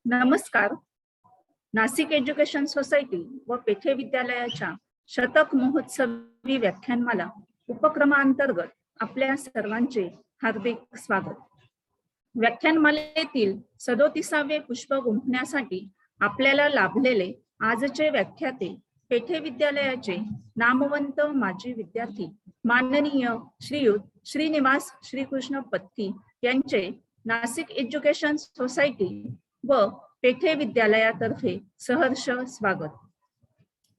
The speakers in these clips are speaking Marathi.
नमस्कार. नाशिक एज्युकेशन सोसायटी व पेठे विद्यालयाच्या शतक महोत्सवी व्याख्यानमाला उपक्रमांतर्गत आपल्या सर्वांचे हार्दिक स्वागत. व्याख्यानमालेतील 37वे पुष्प गुंफण्यासाठी आपल्याला लाभलेले आजचे व्याख्याते पेठे विद्यालयाचे नामवंत माजी विद्यार्थी माननीय श्रीयुत श्रीनिवास श्रीकृष्ण पत्की यांचे नाशिक एज्युकेशन सोसायटी व पेठे विद्यालयातर्फे सहर्ष स्वागत.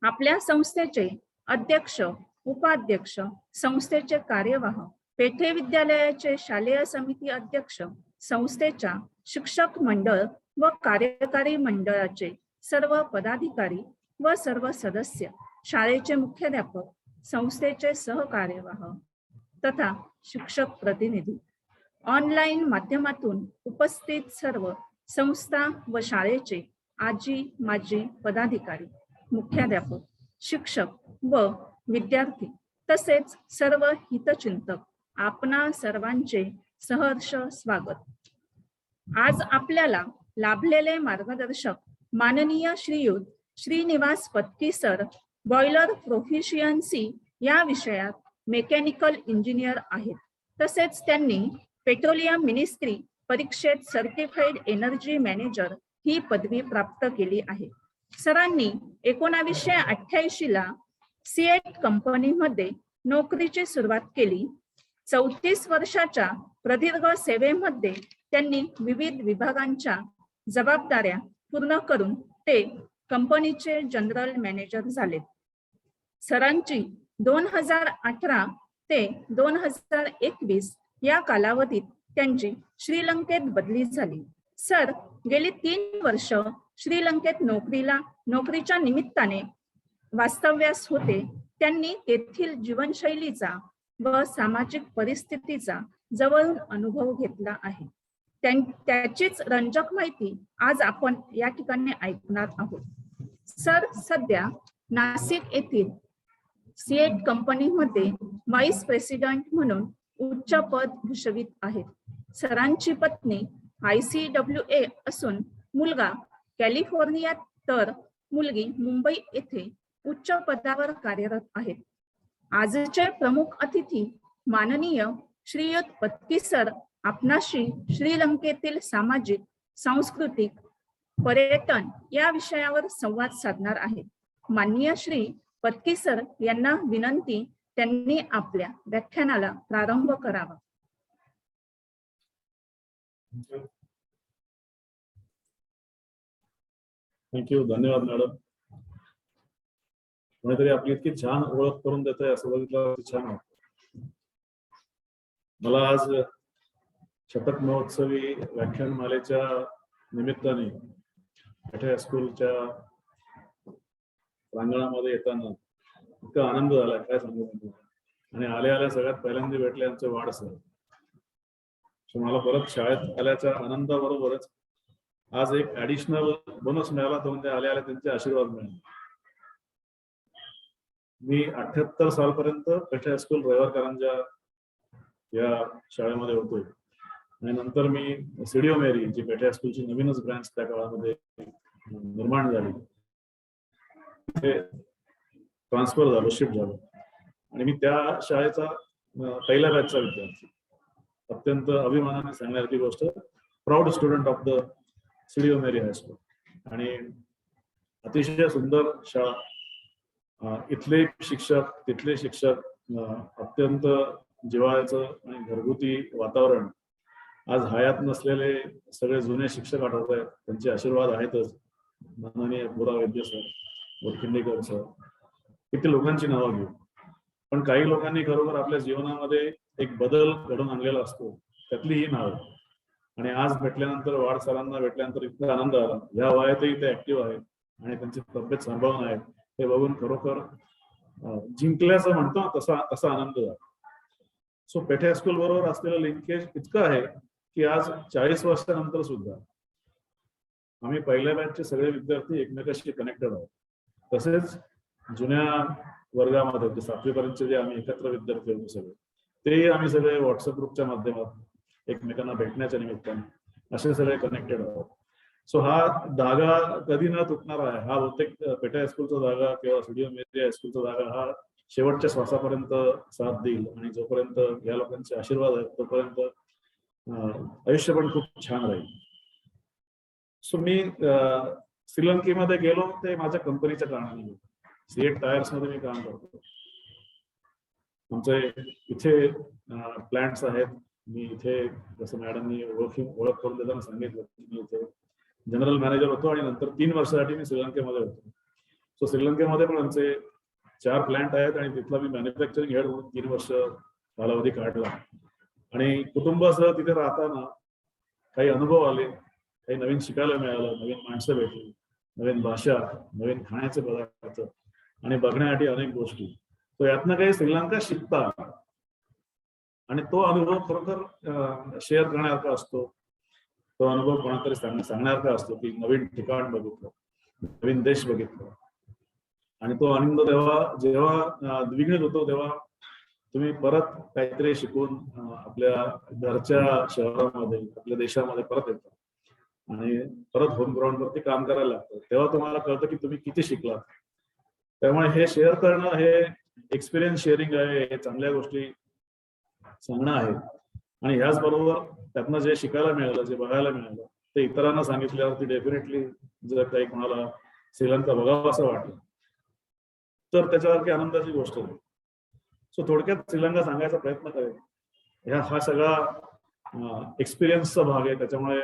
आपल्या संस्थेचे अध्यक्ष, उपाध्यक्ष, संस्थेचे कार्यवाह, पेठे विद्यालयाचे शालेय समिती अध्यक्ष, संस्थेच्या शिक्षक मंडळ व कार्यकारी मंडळाचे सर्व पदाधिकारी व सर्व सदस्य, शाळेचे मुख्याध्यापक, संस्थेचे सहकार्यवाह तथा शिक्षक प्रतिनिधी, ऑनलाईन माध्यमातून उपस्थित सर्व संस्था व शाळेचे आजी माजी पदाधिकारी, मुख्याध्यापक, शिक्षक व विद्यार्थी तसेच सर्व हितचिंतक, आपणा सर्वांचे सहर्ष स्वागत. आज आपल्याला लाभलेले मार्गदर्शक माननीय Shriyut Srinivas Patki sir boiler proficiency या विषयात मेकॅनिकल इंजिनियर आहेत. तसेच त्यांनी पेट्रोलियम मिनिस्ट्री परीक्षेत सर्टिफाईड एनर्जी मॅनेजर ही पदवी प्राप्त केली आहे. सरांनी 1988 ला सिएट कंपनीमध्ये नोकरीची सुरुवात केली. 34 वर्षाच्या प्रदीर्घ सेवेमध्ये त्यांनी विविध विभागांच्या जबाबदाऱ्या पूर्ण करून ते कंपनीचे जनरल मॅनेजर झाले. सरांची 2018 ते 2021 या कालावधीत त्यांची श्रीलंकेत बदली झाली. सर गेली 3 वर्ष श्रीलंकेत नोकरीच्या निमित्ताने वास्तव्यास होते. त्यांनी तेथील जीवनशैलीचा व सामाजिक परिस्थितीचा जवळून अनुभव घेतला आहे. त्याचीच रंजक माहिती आज आपण या ठिकाणी ऐकणार आहोत. सर सध्या नाशिक येथील सिएट कंपनीमध्ये व्हाईस प्रेसिडेंट म्हणून उच्च पद भूषवित आहेत. सरांची पत्नी ICWA असून मुलगा कॅलिफोर्नियात तर मुलगी मुंबई येथे उच्च पदावर कार्यरत आहेत. आजचे प्रमुख अतिथी माननीय श्रीयुत पत्की सर आपणाशी श्रीलंकेतील सामाजिक, सांस्कृतिक, पर्यटन या विषयावर संवाद साधणार आहेत. माननीय श्री पत्की सर यांना विनंती, त्यांनी आपल्या व्याख्यानाला प्रारंभ करावा. थँक्यू. धन्यवाद मॅडम. कोणीतरी आपली इतकी छान ओळख करून देत आहे असं बघितलं छान वाटतं. मला आज शतक महोत्सवी व्याख्यानमालेच्या निमित्ताने पेठे हायस्कूलच्या प्रांगणामध्ये येताना इतका आनंद झाला काय सांगू तुम्हाला. आणि आल्या सगळ्यात पहिल्यांदा भेटले आमचे वाड सर. मला परत शाळेत आल्याच्या आनंदाबरोबरच आज एक ऍडिशनल बोनस मिळाला, तो म्हणजे आल्या त्यांचे आशीर्वाद मिळाले. मी 78 सालपर्यंत पेठे हायस्कूल रविवारकरांच्या या शाळेमध्ये होतो आणि नंतर मी सीडीओ मेरी, जी पेठे हायस्कूलची नवीनच ब्रँच त्या काळामध्ये निर्माण झाली, ते ट्रान्सफर झालो, शिफ्ट झालो आणि मी त्या शाळेचा पहिल्या बॅचचा विद्यार्थी. अत्यंत अभिमानाने सांगण्याची गोष्ट, proud student of the CDO Mary high school. आणि अतिशय सुंदर शाळा, इथले शिक्षक, तिथले शिक्षक, अत्यंत जिव्हाळ्याचं आणि घरगुती वातावरण. आज हयात नसलेले सगळे जुने शिक्षक आठवत आहेत, त्यांचे आशीर्वाद आहेतच. माननीय पुरा वैद्य सर, वरखिंडेकर सर, किती लोकांची नावं घेऊ. पण काही लोकांनी खरोखर आपल्या जीवनामध्ये एक बदल घडवून आणलेला असतो, त्यातली ही नाव. आणि आज भेटल्यानंतर, वाड सरांना भेटल्यानंतर इतका आनंद आला. या वयातही ते ऍक्टिव्ह आहेत आणि त्यांची तब्येत सांभाळून आहेत, हे बघून खरोखर जिंकल्याचं म्हणतो तसा आनंद झाला. सो पेठे हायस्कूल बरोबर असलेलं लिंकेज इतकं आहे की आज 40 वर्षानंतर सुद्धा आम्ही पहिल्या बॅचचे सगळे विद्यार्थी एकमेकाशी कनेक्टेड आहोत. तसेच जुन्या वर्गामध्ये 7वी पर्यंतचे जे आम्ही एकत्र विद्यार्थी होतो सगळे, ते आम्ही सगळे व्हॉट्सअप ग्रुपच्या माध्यमातून एकमेकांना भेटण्याच्या निमित्ताने असे सगळे कनेक्टेड आहोत. सो हा धागा कधी न तुटणार आहे. हा बहुतेक पेठे हायस्कूलचा धागा किंवा सीडीओ मेरी हायस्कूलचा धागा हा शेवटच्या श्वासापर्यंत साथ देईल आणि जोपर्यंत या लोकांचे आशीर्वाद आहेत तोपर्यंत आयुष्य पण खूप छान राहील. सो मी श्रीलंकेमध्ये गेलो ते माझ्या कंपनीच्या कारणाने. सीएट टायर्स मध्ये मी काम करतो. आमचे इथे प्लांट्स आहेत. मी इथे जसं मॅडमनी ओळख करून देताना सांगितलं की मी इथे जनरल मॅनेजर होतो आणि नंतर 3 वर्षासाठी मी श्रीलंकेमध्ये होतो. सो श्रीलंकेमध्ये पण आमचे 4 प्लांट आहेत आणि तिथला मी मॅन्युफॅक्चरिंग हेड म्हणून 3 वर्ष कालावधी काढला. आणि कुटुंबासह तिथे राहताना काही अनुभव आले, काही नवीन शिकायला मिळालं, नवीन माणसं भेटली, नवीन भाषा, नवीन खाण्याचे पदार्थ आणि बघण्यासाठी अनेक गोष्टी. तो यातनं काही श्रीलंका शिकता आला आणि तो अनुभव खरोखर शेअर करण्यासारखा असतो. तो अनुभव कोणातरी सांगण्यासारखा असतो की नवीन ठिकाण बघितलं, नवीन देश बघितलं आणि तो आनंद जेव्हा द्विगुणित होतो तेव्हा तुम्ही परत काहीतरी शिकून आपल्या घरच्या शहरामध्ये, आपल्या देशामध्ये परत येतात आणि परत होम ग्राउंड वरती काम करायला लागतं. तेव्हा तुम्हाला कळतं की तुम्ही किती शिकलात. त्यामुळे हे शेअर करणं हे एक्सपिरियन्स शेअरिंग आहे, हे चांगल्या गोष्टी सांगणं आहे. आणि ह्याचबरोबर त्यातनं जे शिकायला मिळालं, जे बघायला मिळालं ते इतरांना सांगितल्यावरती डेफिनेटली जर काही कोणाला श्रीलंका बघावं असं वाटलं तर त्याच्यासारखी आनंदाची गोष्ट आहे. सो थोडक्यात श्रीलंका सांगायचा प्रयत्न करेल. हा सगळा एक्सपिरियन्सचा भाग आहे. त्याच्यामुळे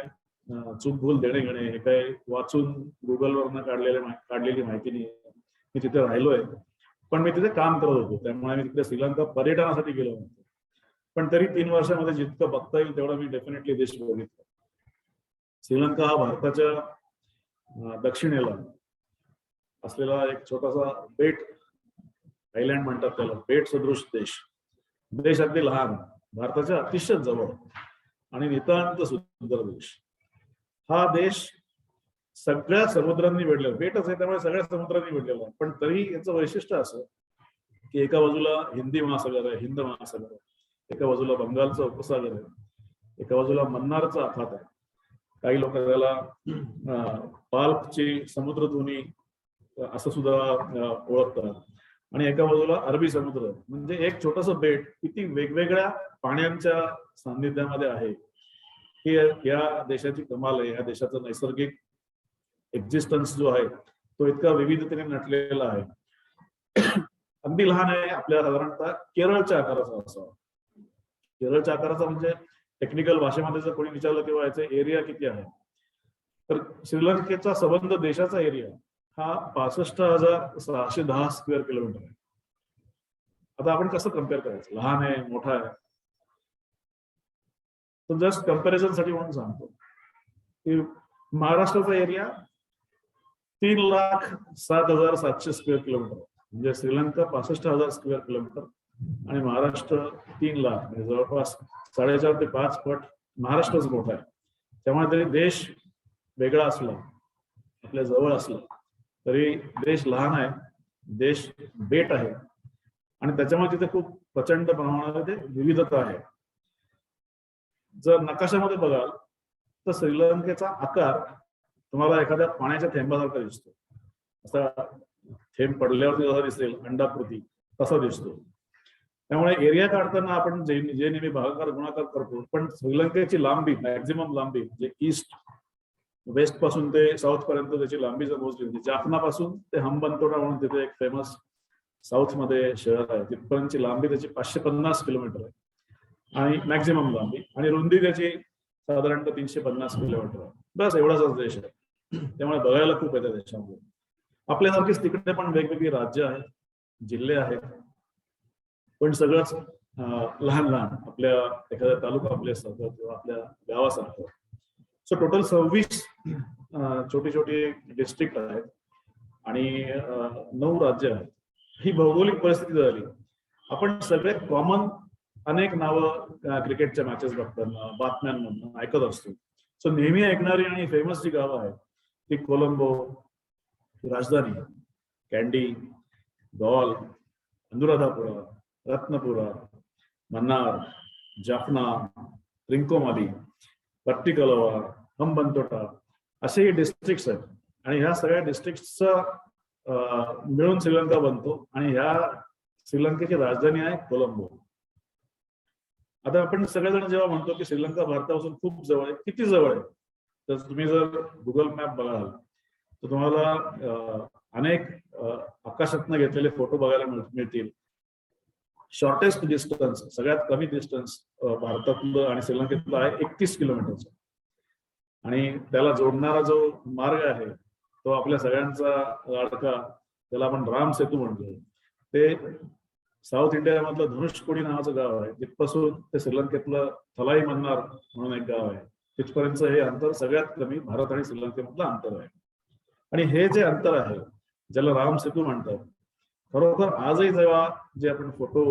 चूक भूल देणे घेणे हे काही वाचून गुगलवरनं काढलेली माहिती नाही. मी तिथे राहिलोय पण मी तिथे काम करत होतो. त्यामुळे मी तिथे श्रीलंका पर्यटनासाठी गेलो नव्हतो. पण तरी 3 वर्षामध्ये जितकं बघता येईल तेवढं मी डेफिनेटली देश बघितलं. श्रीलंका हा भारताच्या दक्षिणेला असलेला एक छोटासा बेट आयलँड म्हणतात त्याला, बेट सदृश देश अगदी लहान, भारताच्या अतिशय जवळ आणि नितांत सुंदर देश. हा देश सगळ्या समुद्रांनी वेढलेला, बेटच आहे त्यामुळे सगळ्या समुद्रांनी वेढलेला आहे. पण तरी याचं वैशिष्ट्य असं की एका बाजूला हिंदी महासागर आहे, हिंद महासागर आहे, एका बाजूला बंगालचा उपसागर आहे, एका बाजूला मन्नारचा आखात आहे. काही लोक त्याला पाल्पची समुद्रधुनी असं सुद्धा ओळखतात. आणि एका बाजूला अरबी समुद्र. म्हणजे एक छोटंसं बेट किती वेगवेगळ्या पाण्यांच्या सान्निध्यामध्ये आहे ही या देशाची कमाल आहे. या देशाचा नैसर्गिक एक्झिस्टन्स जो आहे तो इतका विविधतेने नटलेला आहे. अगदी लहान आहे, आपल्या साधारणतः केरळच्या आकाराचा असावा. केरळच्या आकाराचा म्हणजे टेक्निकल भाषेमध्ये जर कोणी विचारलं तेव्हा याचे एरिया किती आहे तर श्रीलंकेचा संबंध देशाचा एरिया हा 65,610 स्क्वेअर किलोमीटर आहे. आता आपण कसं कम्पेअर करायचं, लहान आहे मोठा आहे. तर जस्ट कम्पॅरिझन साठी म्हणून सांगतो की महाराष्ट्राचा एरिया 3,07,700 स्क्वेअर किलोमीटर, म्हणजे श्रीलंका 65,000 स्क्वेअर किलोमीटर आणि महाराष्ट्र 3 लाख, म्हणजे जवळपास 4.5 ते 5 पट महाराष्ट्रच मोठा आहे. त्यामुळे तरी देश वेगळा असला, आपल्या जवळ असला तरी देश लहान आहे, देश बेट आहे आणि त्याच्यामुळे तिथे खूप प्रचंड प्रमाणामध्ये विविधता आहे. जर नकाशामध्ये बघाल तर श्रीलंकेचा आकार तुम्हाला एखाद्या पाण्याच्या थेंबासारखा दिसतो. असा थेंब पडल्यावरती जसा दिसेल अंडाकृती तसा दिसतो. त्यामुळे एरिया काढताना आपण जे नेहमी भागाकार गुणाकार करतो, पण श्रीलंकेची लांबी, मॅक्झिमम लांबी म्हणजे ईस्ट वेस्ट पासून ते साऊथ पर्यंत त्याची लांबी जर मोजली, म्हणजे जाफना पासून ते हंबनतोडा म्हणून तिथे एक फेमस साऊथ मध्ये शहर आहे, तिथपर्यंतची लांबी त्याची 550 किलोमीटर आहे आणि मॅक्झिमम लांबी, आणि रुंदी त्याची साधारणतः 350 किलोमीटर आहे. बस एवढाच देश आहे. त्यामुळे बघायला खूप आहे त्या देशामध्ये. आपल्यासारखीच तिकडे पण वेगवेगळी राज्य आहेत, जिल्हे आहेत, पण सगळंच लहान लहान, आपल्या एखाद्या तालुका आपल्यासारखं किंवा आपल्या गावासारखं. सो टोटल 26 छोटी छोटी डिस्ट्रिक्ट आहेत आणि 9 राज्य आहेत. ही भौगोलिक परिस्थिती झाली. आपण सगळे कॉमन अनेक नावं क्रिकेटच्या मॅचेस बघताना बातम्यांमधून ऐकत असतो. सो नेहमी ऐकणारी आणि फेमस जी गावं आहेत ती कोलंबो राजधानी, कॅन्डी, गॉल, अनुराधापुरा, रत्नपुरा, मन्नार, जाफना, त्रिंकोमाली, पट्टिकलवा, हंबंतोटा असे डिस्ट्रिक्ट्स आहेत. आणि ह्या सगळ्या डिस्ट्रिक्टचा मिळून श्रीलंका बनतो आणि ह्या श्रीलंकेची राजधानी आहे कोलंबो. आता आपण सगळेजण जेव्हा म्हणतो की श्रीलंका भारतापासून खूप जवळ आहे, किती जवळ आहे, तर तुम्ही जर गुगल मॅप बघाल तर तुम्हाला अनेक आकाशातनं घेतलेले फोटो बघायला मिळतील. शॉर्टेस्ट डिस्टन्स, सगळ्यात कमी डिस्टन्स भारतातलं आणि श्रीलंकेतलं आहे 31 किलोमीटरचा. आणि त्याला जोडणारा जो मार्ग आहे तो आपल्या सगळ्यांचा लाडका, त्याला आपण राम सेतू म्हणतो. ते साऊथ इंडियामधलं धनुषकोडी नावाचं गाव आहे, तिथपासून ते श्रीलंकेतलं थलाई मन्नार म्हणून एक गाव आहे, तिथपर्यंत हे अंतर सगळ्यात कमी भारत आणि श्रीलंकेमधलं अंतर आहे. आणि हे जे अंतर आहे ज्याला राम सेतू म्हणतात, खरोखर आजही जेव्हा जे आपण फोटो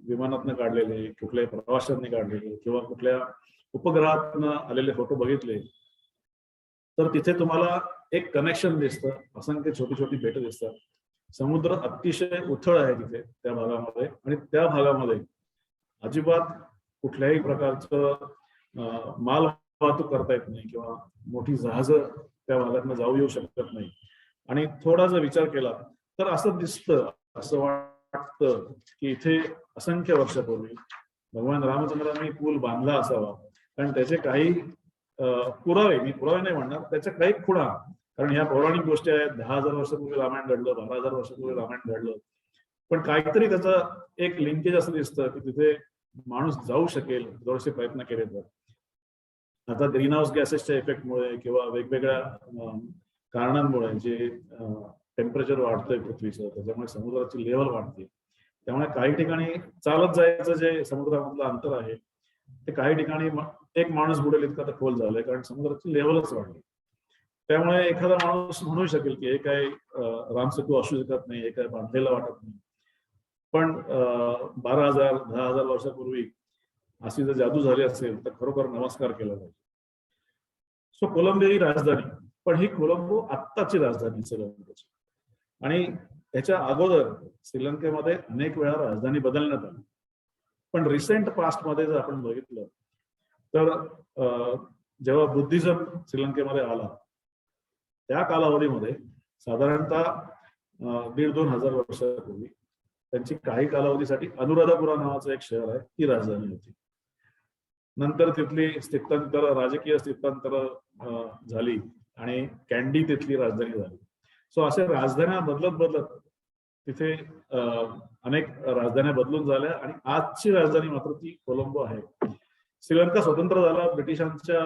विमानातनं काढलेले, कुठल्याही प्रवाशांनी काढलेले किंवा कुठल्या उपग्रहातनं आलेले फोटो बघितले तर तिथे तुम्हाला एक कनेक्शन दिसतं. असंख्य छोटी छोटी बेटं दिसतात. समुद्र अतिशय उथळ आहे तिथे त्या भागामध्ये आणि त्या भागामध्ये अजिबात कुठल्याही प्रकारचं माल वाहतूक करता येत नाही किंवा मोठी जहाजं त्या भागातनं जाऊ येऊ शकत नाही. आणि थोडा जर विचार केला तर असं दिसतं, असं वाटतं की इथे असंख्य वर्षापूर्वी भगवान रामचंद्रांनी पूल बांधला असावा. कारण त्याचे काही पुरावे, मी पुरावे नाही म्हणणार, त्याच्या काही खुणा, कारण ह्या पौराणिक गोष्टी आहेत. 10,000 वर्षापूर्वी रामायण घडलं, 12,000 वर्षापूर्वी रामायण घडलं, पण काहीतरी त्याचं एक लिंकेज असं दिसतं की तिथे माणूस जाऊ शकेल थोडेसे प्रयत्न केले तर. आता ग्रीन हाऊस गॅसेसच्या इफेक्टमुळे किंवा वेगवेगळ्या कारणांमुळे जे टेम्परेचर वाढतंय पृथ्वीचं, त्याच्यामुळे समुद्राची लेवल वाढते. त्यामुळे काही ठिकाणी चालत जायचं जे समुद्रामधलं अंतर आहे ते काही ठिकाणी एक माणूस बुडेल इतका तर खोल झालाय, कारण समुद्राची लेवलच वाढली. त्यामुळे एखादा माणूस म्हणू शकेल की हे काय रामसेतू असू शकत नाही, हे काय बांधलेला वाटत नाही. पण 12,000 10,000 वर्षापूर्वी अशी जर जादू झाली असेल तर खरोखर नमस्कार केला पाहिजे. सो कोलंबो ही राजधानी, पण ही कोलंबो आत्ताची राजधानी श्रीलंकेची. आणि त्याच्या अगोदर श्रीलंकेमध्ये अनेक वेळा राजधानी बदलण्यात आली. पण रिसेंट पास्ट मध्ये जर आपण बघितलं तर जेव्हा बुद्धिझम श्रीलंकेमध्ये आला त्या कालावधीमध्ये साधारणतः 1,500-2 हजार वर्षापूर्वी त्यांची काही कालावधीसाठी अनुराधापुरा नावाचं एक शहर आहे, ती राजधानी होती. नंतर तिथली स्थितांतर, राजकीय स्थितांतर झाली आणि कॅन्डी तिथली राजधानी झाली. सो असे राजधान्या बदलत बदलत तिथे अनेक राजधान्या बदलून झाल्या आणि आजची राजधानी मात्र ती कोलंबो आहे. श्रीलंका स्वतंत्र झाला ब्रिटिशांच्या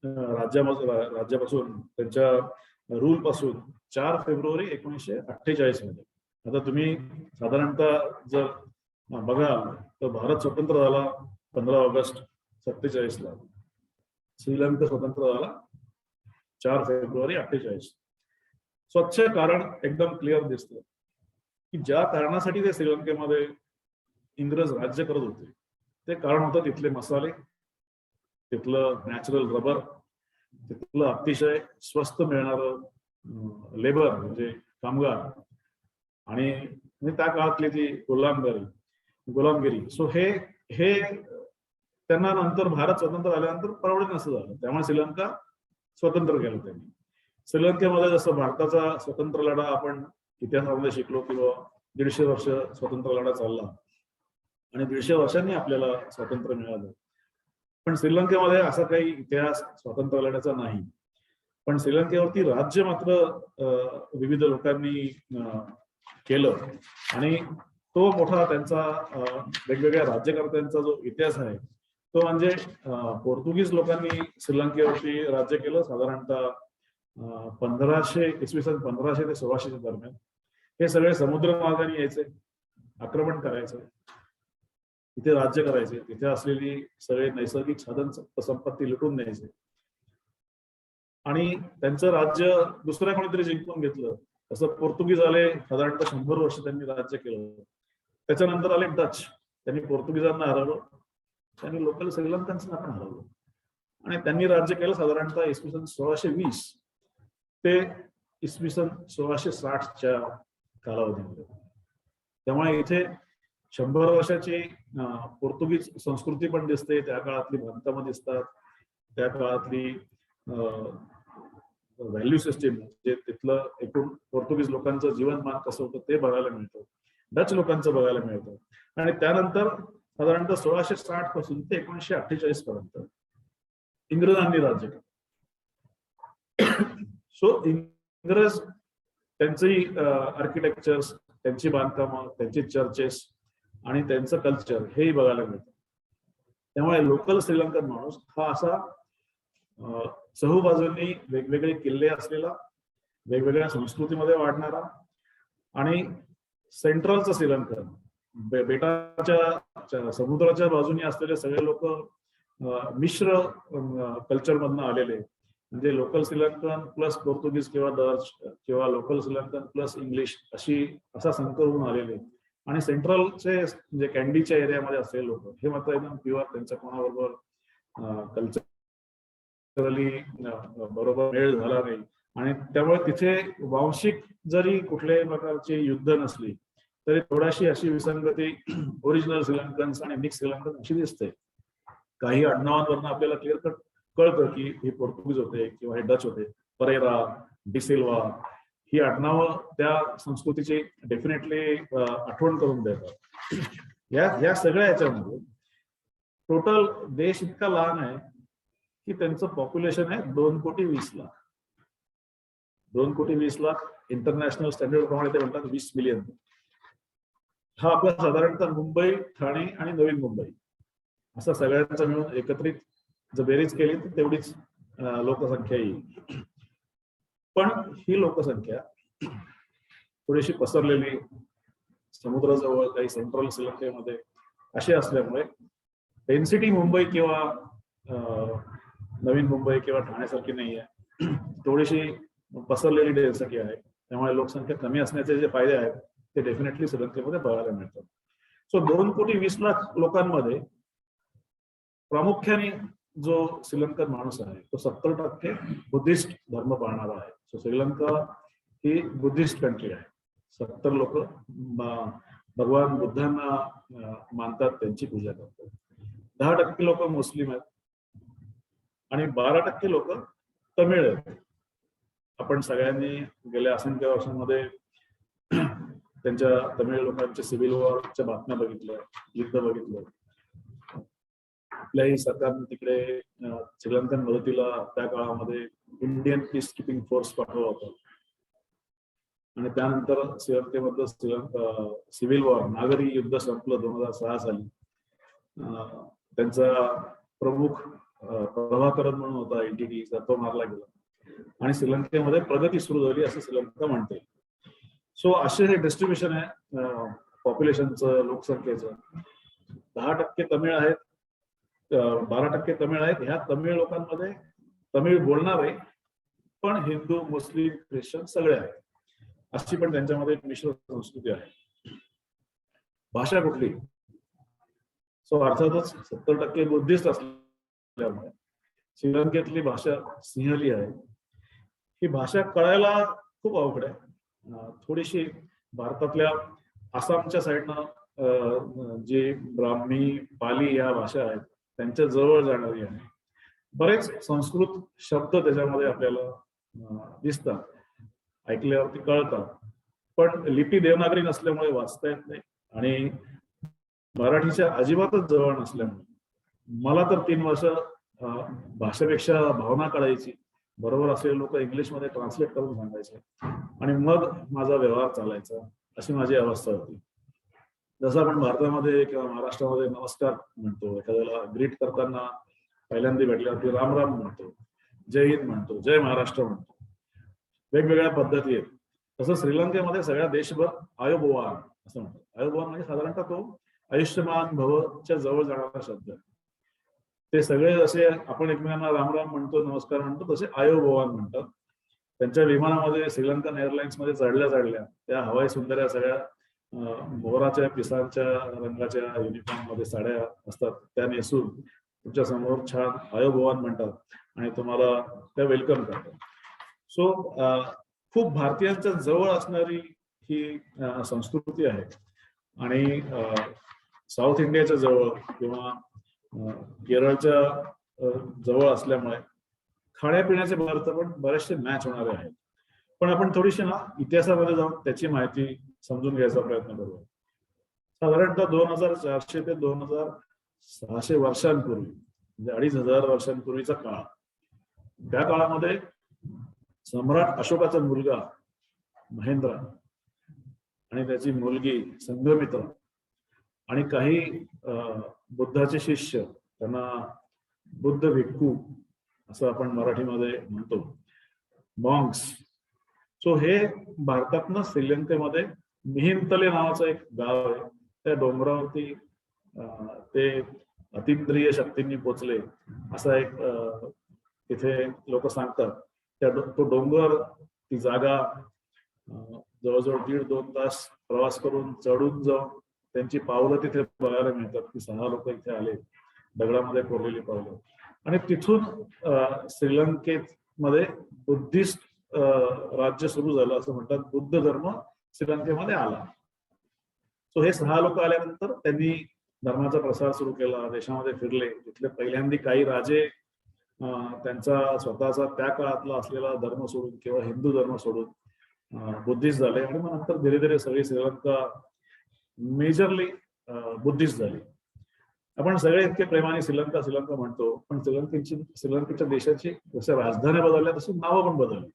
राज्यापासून, त्यांच्या रूल पासून 4 फेब्रुवारी 1948 मध्ये. आता तुम्ही साधारणतः जर बघाल तर भारत स्वतंत्र झाला 15 ऑगस्ट 47 ला, श्रीलंका स्वतंत्र झाला 4 फेब्रुवारी 48. स्वच्छ कारण एकदम क्लिअर दिसतं की ज्या कारणासाठी ते श्रीलंकेमध्ये इंग्रज राज्य करत होते ते कारण होतं तिथले मसाले, तिथलं नॅचरल रबर, तिथलं अतिशय स्वस्त मिळणारं लेबर म्हणजे कामगार, आणि त्या काळातली ती गुलामगिरी. सो हे त्यांना नंतर भारत स्वतंत्र झाल्यानंतर परवडत नसं झालं. त्यामुळे श्रीलंका स्वतंत्र केलं त्यांनी. श्रीलंकेमध्ये जसं भारताचा स्वतंत्र लढा आपण इतिहासामध्ये शिकलो किंवा 150 वर्ष स्वतंत्र लढा चालला आणि 150 वर्षांनी आपल्याला स्वातंत्र्य मिळालं. पण श्रीलंकेमध्ये असा काही इतिहास स्वातंत्र्य लढ्याचा नाही. पण श्रीलंकेवरती राज्य मात्र विविध लोकांनी केलं आणि तो मोठा त्यांचा वेगवेगळ्या राज्यकर्त्यांचा जो इतिहास आहे तो म्हणजे पोर्तुगीज लोकांनी श्रीलंकेवरती राज्य केलं साधारणतः 1500 इसवी सन 1500 ते 1600 दरम्यान. हे सगळे समुद्र मार्गाने यायचे, आक्रमण करायचे, तिथे राज्य करायचे, तिथे असलेली सगळे नैसर्गिक साधन संपत्ती लुटून न्यायचे आणि त्यांचं राज्य दुसऱ्या कोणीतरी जिंकून घेतलं. तसं पोर्तुगीज आले, साधारणतः 100 वर्ष त्यांनी राज्य केलं. त्याच्यानंतर आले डच, त्यांनी पोर्तुगीजांना हरवलं, त्यांनी लोकल श्रीलंकन्सना पण हरवलं आणि त्यांनी राज्य केलं साधारणतः इसवी सन 1620 ते इसवी सन 1660च्या कालावधीमध्ये. त्यामुळे इथे 100 वर्षाची पोर्तुगीज संस्कृती पण दिसते, त्या काळातली बांधकामं दिसतात, त्या काळातली व्हॅल्यू सिस्टीम म्हणजे तिथलं एकूण पोर्तुगीज लोकांचं जीवनमान कसं होतं ते बघायला मिळतं, डच लोकांचं बघायला मिळतं. आणि त्यानंतर साधारणतः 1660 पासून ते 1948 पर्यंत इंग्रजांनी राज्य केलं. सो इंग्रज त्यांची आर्किटेक्चर्स, त्यांची बांधकामं, त्यांची चर्चेस आणि त्यांचं कल्चर हेही बघायला मिळतं. त्यामुळे लोकल श्रीलंकन माणूस हा असा चहूबाजूंनी वेगवेगळे किल्ले असलेला, वेगवेगळ्या संस्कृतीमध्ये वाढणारा आणि सेंट्रलचं श्रीलंकन, बेटाच्या समुद्राच्या बाजूने असलेले सगळे लोक मिश्र कल्चर मधनं आलेले, म्हणजे लोकल श्रीलंकन प्लस पोर्तुगीज किंवा डच किंवा लोकल श्रीलंकन प्लस इंग्लिश असा संकर होऊन आलेले. आणि सेंट्रलचे म्हणजे कॅन्डीच्या एरियामध्ये असलेले लोक हे मात्र एकदम प्युअर, त्यांच्या कोणाबरोबर कल्चरली बरोबर मेळ झाला नाही. आणि त्यामुळे तिथे वांशिक जरी कुठल्याही प्रकारची युद्ध नसली तरी थोडीशी अशी विसंगती ओरिजिनल श्रीलंकन्स आणि मिक्स श्रीलंकन अशी दिसते. काही आडनावांवरनं आपल्याला क्लिअर कट कळतं की हे पोर्तुगीज होते किंवा हे डच होते. परेरा, डिसिल्वा ही आडनावं त्या संस्कृतीची डेफिनेटली आठवण करून देतात. या सगळ्या याच्यामध्ये टोटल देश इतका लहान आहे की त्यांचं पॉप्युलेशन आहे 2,20,00,000. 2,20,00,000 इंटरनॅशनल स्टँडर्ड प्रमाणे ते म्हणतात 20 मिलियन. हा आपला साधारणतः मुंबई, ठाणे आणि नवी मुंबई असं सगळ्यांचा मिळून एकत्रित जर बेरीज केली तर तेवढीच लोकसंख्या येईल. पण ही लोकसंख्या थोडीशी पसरलेली, समुद्राजवळ, काही सेंट्रल श्रीलंकेमध्ये अशी असल्यामुळे डेन्सिटी मुंबई किंवा नवीन मुंबई किंवा ठाण्यासारखी नाही आहे, थोडीशी पसरलेली डेन्सिटी आहे. त्यामुळे लोकसंख्या कमी असण्याचे जे फायदे आहेत ते डेफिनेटली श्रीलंकेमध्ये बघायला मिळतात. सो 2,20,00,000 लोकांमध्ये प्रामुख्याने जो श्रीलंकन माणूस आहे तो 70% बुद्धिस्ट धर्म पाळणारा आहे. सो श्रीलंका ही बुद्धिस्ट कंट्री आहे. 70 लोक भगवान बुद्धांना मानतात, त्यांची पूजा करतात. 10% लोक मुस्लिम आहेत आणि 12% लोक तमिळ आहेत. आपण सगळ्यांनी गेल्या असंख्य वर्षांमध्ये त्यांच्या तमिळ लोकांच्या सिव्हिल वॉरच्या बातम्या बघितल्या, युद्ध बघितलं. आपल्याही सरकारने तिकडे श्रीलंकन मदतीला त्या काळामध्ये इंडियन पीस कीपिंग फोर्स पाठवला होता. आणि त्यानंतर श्रीलंकेमधलं सिव्हिल वॉर, नागरी युद्ध संपलं 2006 साली. त्यांचा प्रमुख प्रभाकरन म्हणून होता एनटीटी, तो मारला गेला आणि श्रीलंकेमध्ये प्रगती सुरू झाली असं श्रीलंका म्हणते. सो असे हे डिस्ट्रीब्युशन आहे पॉप्युलेशनचं, लोकसंख्येचं. 10% तमिळ आहेत, 12% तमिळ आहेत. ह्या तमिळ लोकांमध्ये तमिळ बोलणारे पण हिंदू, मुस्लिम, ख्रिश्चन सगळे आहेत. अशी पण त्यांच्यामध्ये एक मिश्र संस्कृती आहे. भाषा कुठली? सो अर्थातच 70% बुद्धिस्ट असल्यामुळे श्रीलंकेतली भाषा सिंहली आहे. ही भाषा कळायला खूप अवघड आहे. थोडीशी भारतातल्या आसामच्या साईडनं जे ब्राह्मी, पाली या भाषा आहेत त्यांच्या जवळ जाणारी आहे. बरेच संस्कृत शब्द त्याच्यामध्ये आपल्याला दिसतात, ऐकल्यावरती कळतात. पण लिपी देवनागरी नसल्यामुळे वाचता येत नाही आणि मराठीच्या अजिबातच जवळ नसल्यामुळे मला तर 3 वर्ष भाषेपेक्षा भावना कळायची. बरोबर असलेले लोक इंग्लिशमध्ये ट्रान्सलेट करून सांगायचे आणि मग माझा व्यवहार चालायचा, अशी माझी अवस्था होती. जसं आपण भारतामध्ये किंवा महाराष्ट्रामध्ये नमस्कार म्हणतो, एखाद्याला ग्रीट करताना पहिल्यांदा भेटल्यावरती राम राम म्हणतो, जय हिंद म्हणतो, जय महाराष्ट्र म्हणतो, वेगवेगळ्या पद्धती आहेत. तसं श्रीलंकेमध्ये सगळ्या देशभर आयोबोवान असं म्हणतात. आयोबोवान म्हणजे साधारणतः तो आयुष्यमान भवच्या जवळ जाणारा शब्द आहे. ते सगळे जसे आपण एकमेकांना राम राम म्हणतो, नमस्कार म्हणतो, तसे आयोबोवान म्हणतात. त्यांच्या विमानामध्ये श्रीलंकन एअरलाइन्स मध्ये चढल्या त्या हवाई सुंदर्या सगळ्या मोराच्या पिसांच्या रंगाच्या युनिफॉर्म मध्ये साड्या असतात, त्या नेसून तुमच्या समोर छान आयोबोवान म्हणतात आणि तुम्हाला त्या वेलकम करतात. सो खूप भारतीयांच्या जवळ असणारी ही संस्कृती आहे. आणि साऊथ इंडियाच्या जवळ किंवा केरळच्या जवळ असल्यामुळे खाण्यापिण्याचे पदार्थ पण बरेचसे मॅच होणारे आहेत. पण आपण थोडीशी ना इतिहासामध्ये जाऊन त्याची माहिती समजून घ्यायचा प्रयत्न करूया. साधारणतः 2400 ते 2600 वर्षांपूर्वी, म्हणजे 2500 वर्षांपूर्वीचा काळ. त्या काळामध्ये सम्राट अशोकाचा मुलगा महेंद्र आणि त्याची मुलगी संघमित्रा आणि काही बुद्धाचे शिष्य, त्यांना बुद्ध भिक्खू असं आपण मराठीमध्ये म्हणतो, मॉंक्स. सो हे भारतातनं श्रीलंकेमध्ये मिहिंतले नावाचं एक गाव आहे, त्या डोंगरावरती ते अतिंद्रिय शक्तींनी पोचले असा एक तिथे लोक सांगतात. तो डोंगर, ती जागा जवळजवळ 1.5-2 तास प्रवास करून चढून जाऊन त्यांची पावलं तिथे बघायला मिळतात की 6 लोक इथे आले, दगडामध्ये कोरलेली पावलं. आणि तिथून श्रीलंकेमध्ये बुद्धिस्ट राज्य सुरू झालं असं म्हणतात. बुद्ध धर्म श्रीलंकेमध्ये आला. सो हे 6 लोक आल्यानंतर त्यांनी धर्माचा प्रसार सुरू केला, देशामध्ये फिरले. तिथले पहिल्यांदा काही राजे त्यांचा स्वतःचा त्या काळातला असलेला धर्म सोडून किंवा हिंदू धर्म सोडून बुद्धिस्ट झाले. आणि मग नंतर धीरे धीरे सगळी श्रीलंका मेजरली बुद्धिस्ट झाली. आपण सगळे इतके प्रेमाने श्रीलंका श्रीलंका म्हणतो, पण श्रीलंकेच्या देशाची जसं राजधानी बदलल्या तशी नावं पण बदलली.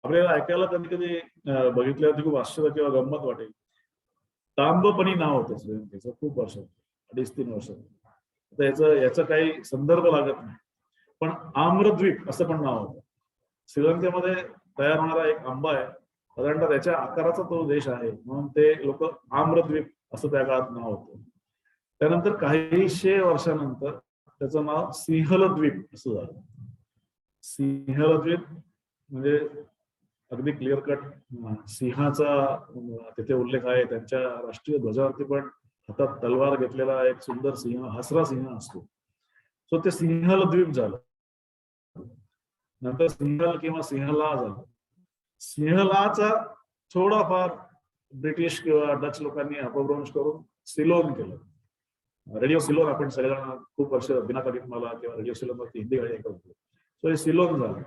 आपल्याला ऐकायला कधी कधी बघितल्यावरती खूप आश्चर्य किंवा गंमत वाटेल. तांबपणी नाव होतं श्रीलंकेचं खूप वर्ष, 2.5-3 वर्ष. याचा काही संदर्भ लागत नाही, पण आम्रद्वीप असं पण नाव होतं. श्रीलंकेमध्ये तयार होणारा एक आंबा आहे, साधारणतः त्याच्या आकाराचा तो देश आहे, म्हणून ते लोक आम्रद्वीप असं त्या काळात नाव होतं. त्यानंतर काहीशे वर्षानंतर त्याचं नाव सिंहलद्वीप असं झालं. सिंहलद्वीप म्हणजे अगदी क्लिअर कट सिंहाचा तिथे उल्लेख आहे. त्यांच्या राष्ट्रीय ध्वजावरती पण हातात तलवार घेतलेला एक सुंदर सिंह, हसरा सिंह असतो. सो ते सिंहलद्वीप झालं. नंतर सिंहल किंवा सिंहला झालं. सिंहलाचा थोडाफार ब्रिटिश किंवा डच लोकांनी अपभ्रंश करून सिलोन केलं. रेडिओ सिलोन आपण सगळ्यांना खूप वर्ष बिना मला किंवा रेडिओ सिलोन वरती हिंदी गाणी ऐकत होतो. सो हे सिलोन झालं.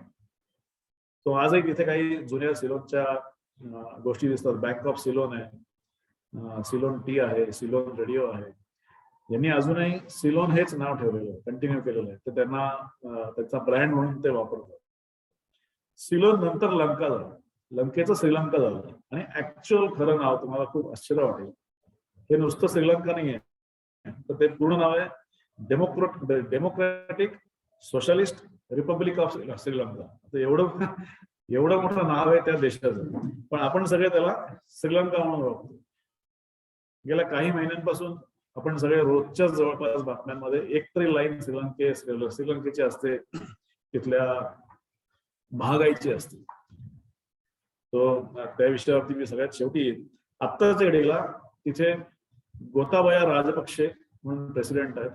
तो आजही तिथे काही जुन्या सिलोनच्या गोष्टी दिसतात. बँक ऑफ सिलोन आहे, सिलोन टी आहे, सिलोन रेडिओ आहे. यांनी अजूनही सिलोन हेच नाव ठेवलेलं आहे, कंटिन्यू केलेलं आहे. तर त्यांना त्याचा ब्रँड म्हणून ते वापरतात. सिलोन नंतर लंका झालं, लंकेचं श्रीलंका झालं. आणि ऍक्च्युअल खरं नाव तुम्हाला खूप आश्चर्य वाटेल, हे नुसतं श्रीलंका नाही आहे, तर ते पूर्ण नाव आहे democratic socialist Republic of Sri Lanka. तर एवढं मोठं नाव आहे त्या देशाचं, पण आपण सगळे त्याला श्रीलंका म्हणून ओळखतो. गेल्या काही महिन्यांपासून आपण सगळे रोजच्याच जवळपास बातम्यांमध्ये एकतरी लाईन श्रीलंकेची असते, तिथल्या महागाईची असते. तो त्या विषयावरती मी सगळ्यात शेवटी येईल. आत्ताच्या घडीला तिथे गोताबाया राजपक्षे म्हणून प्रेसिडेंट आहेत.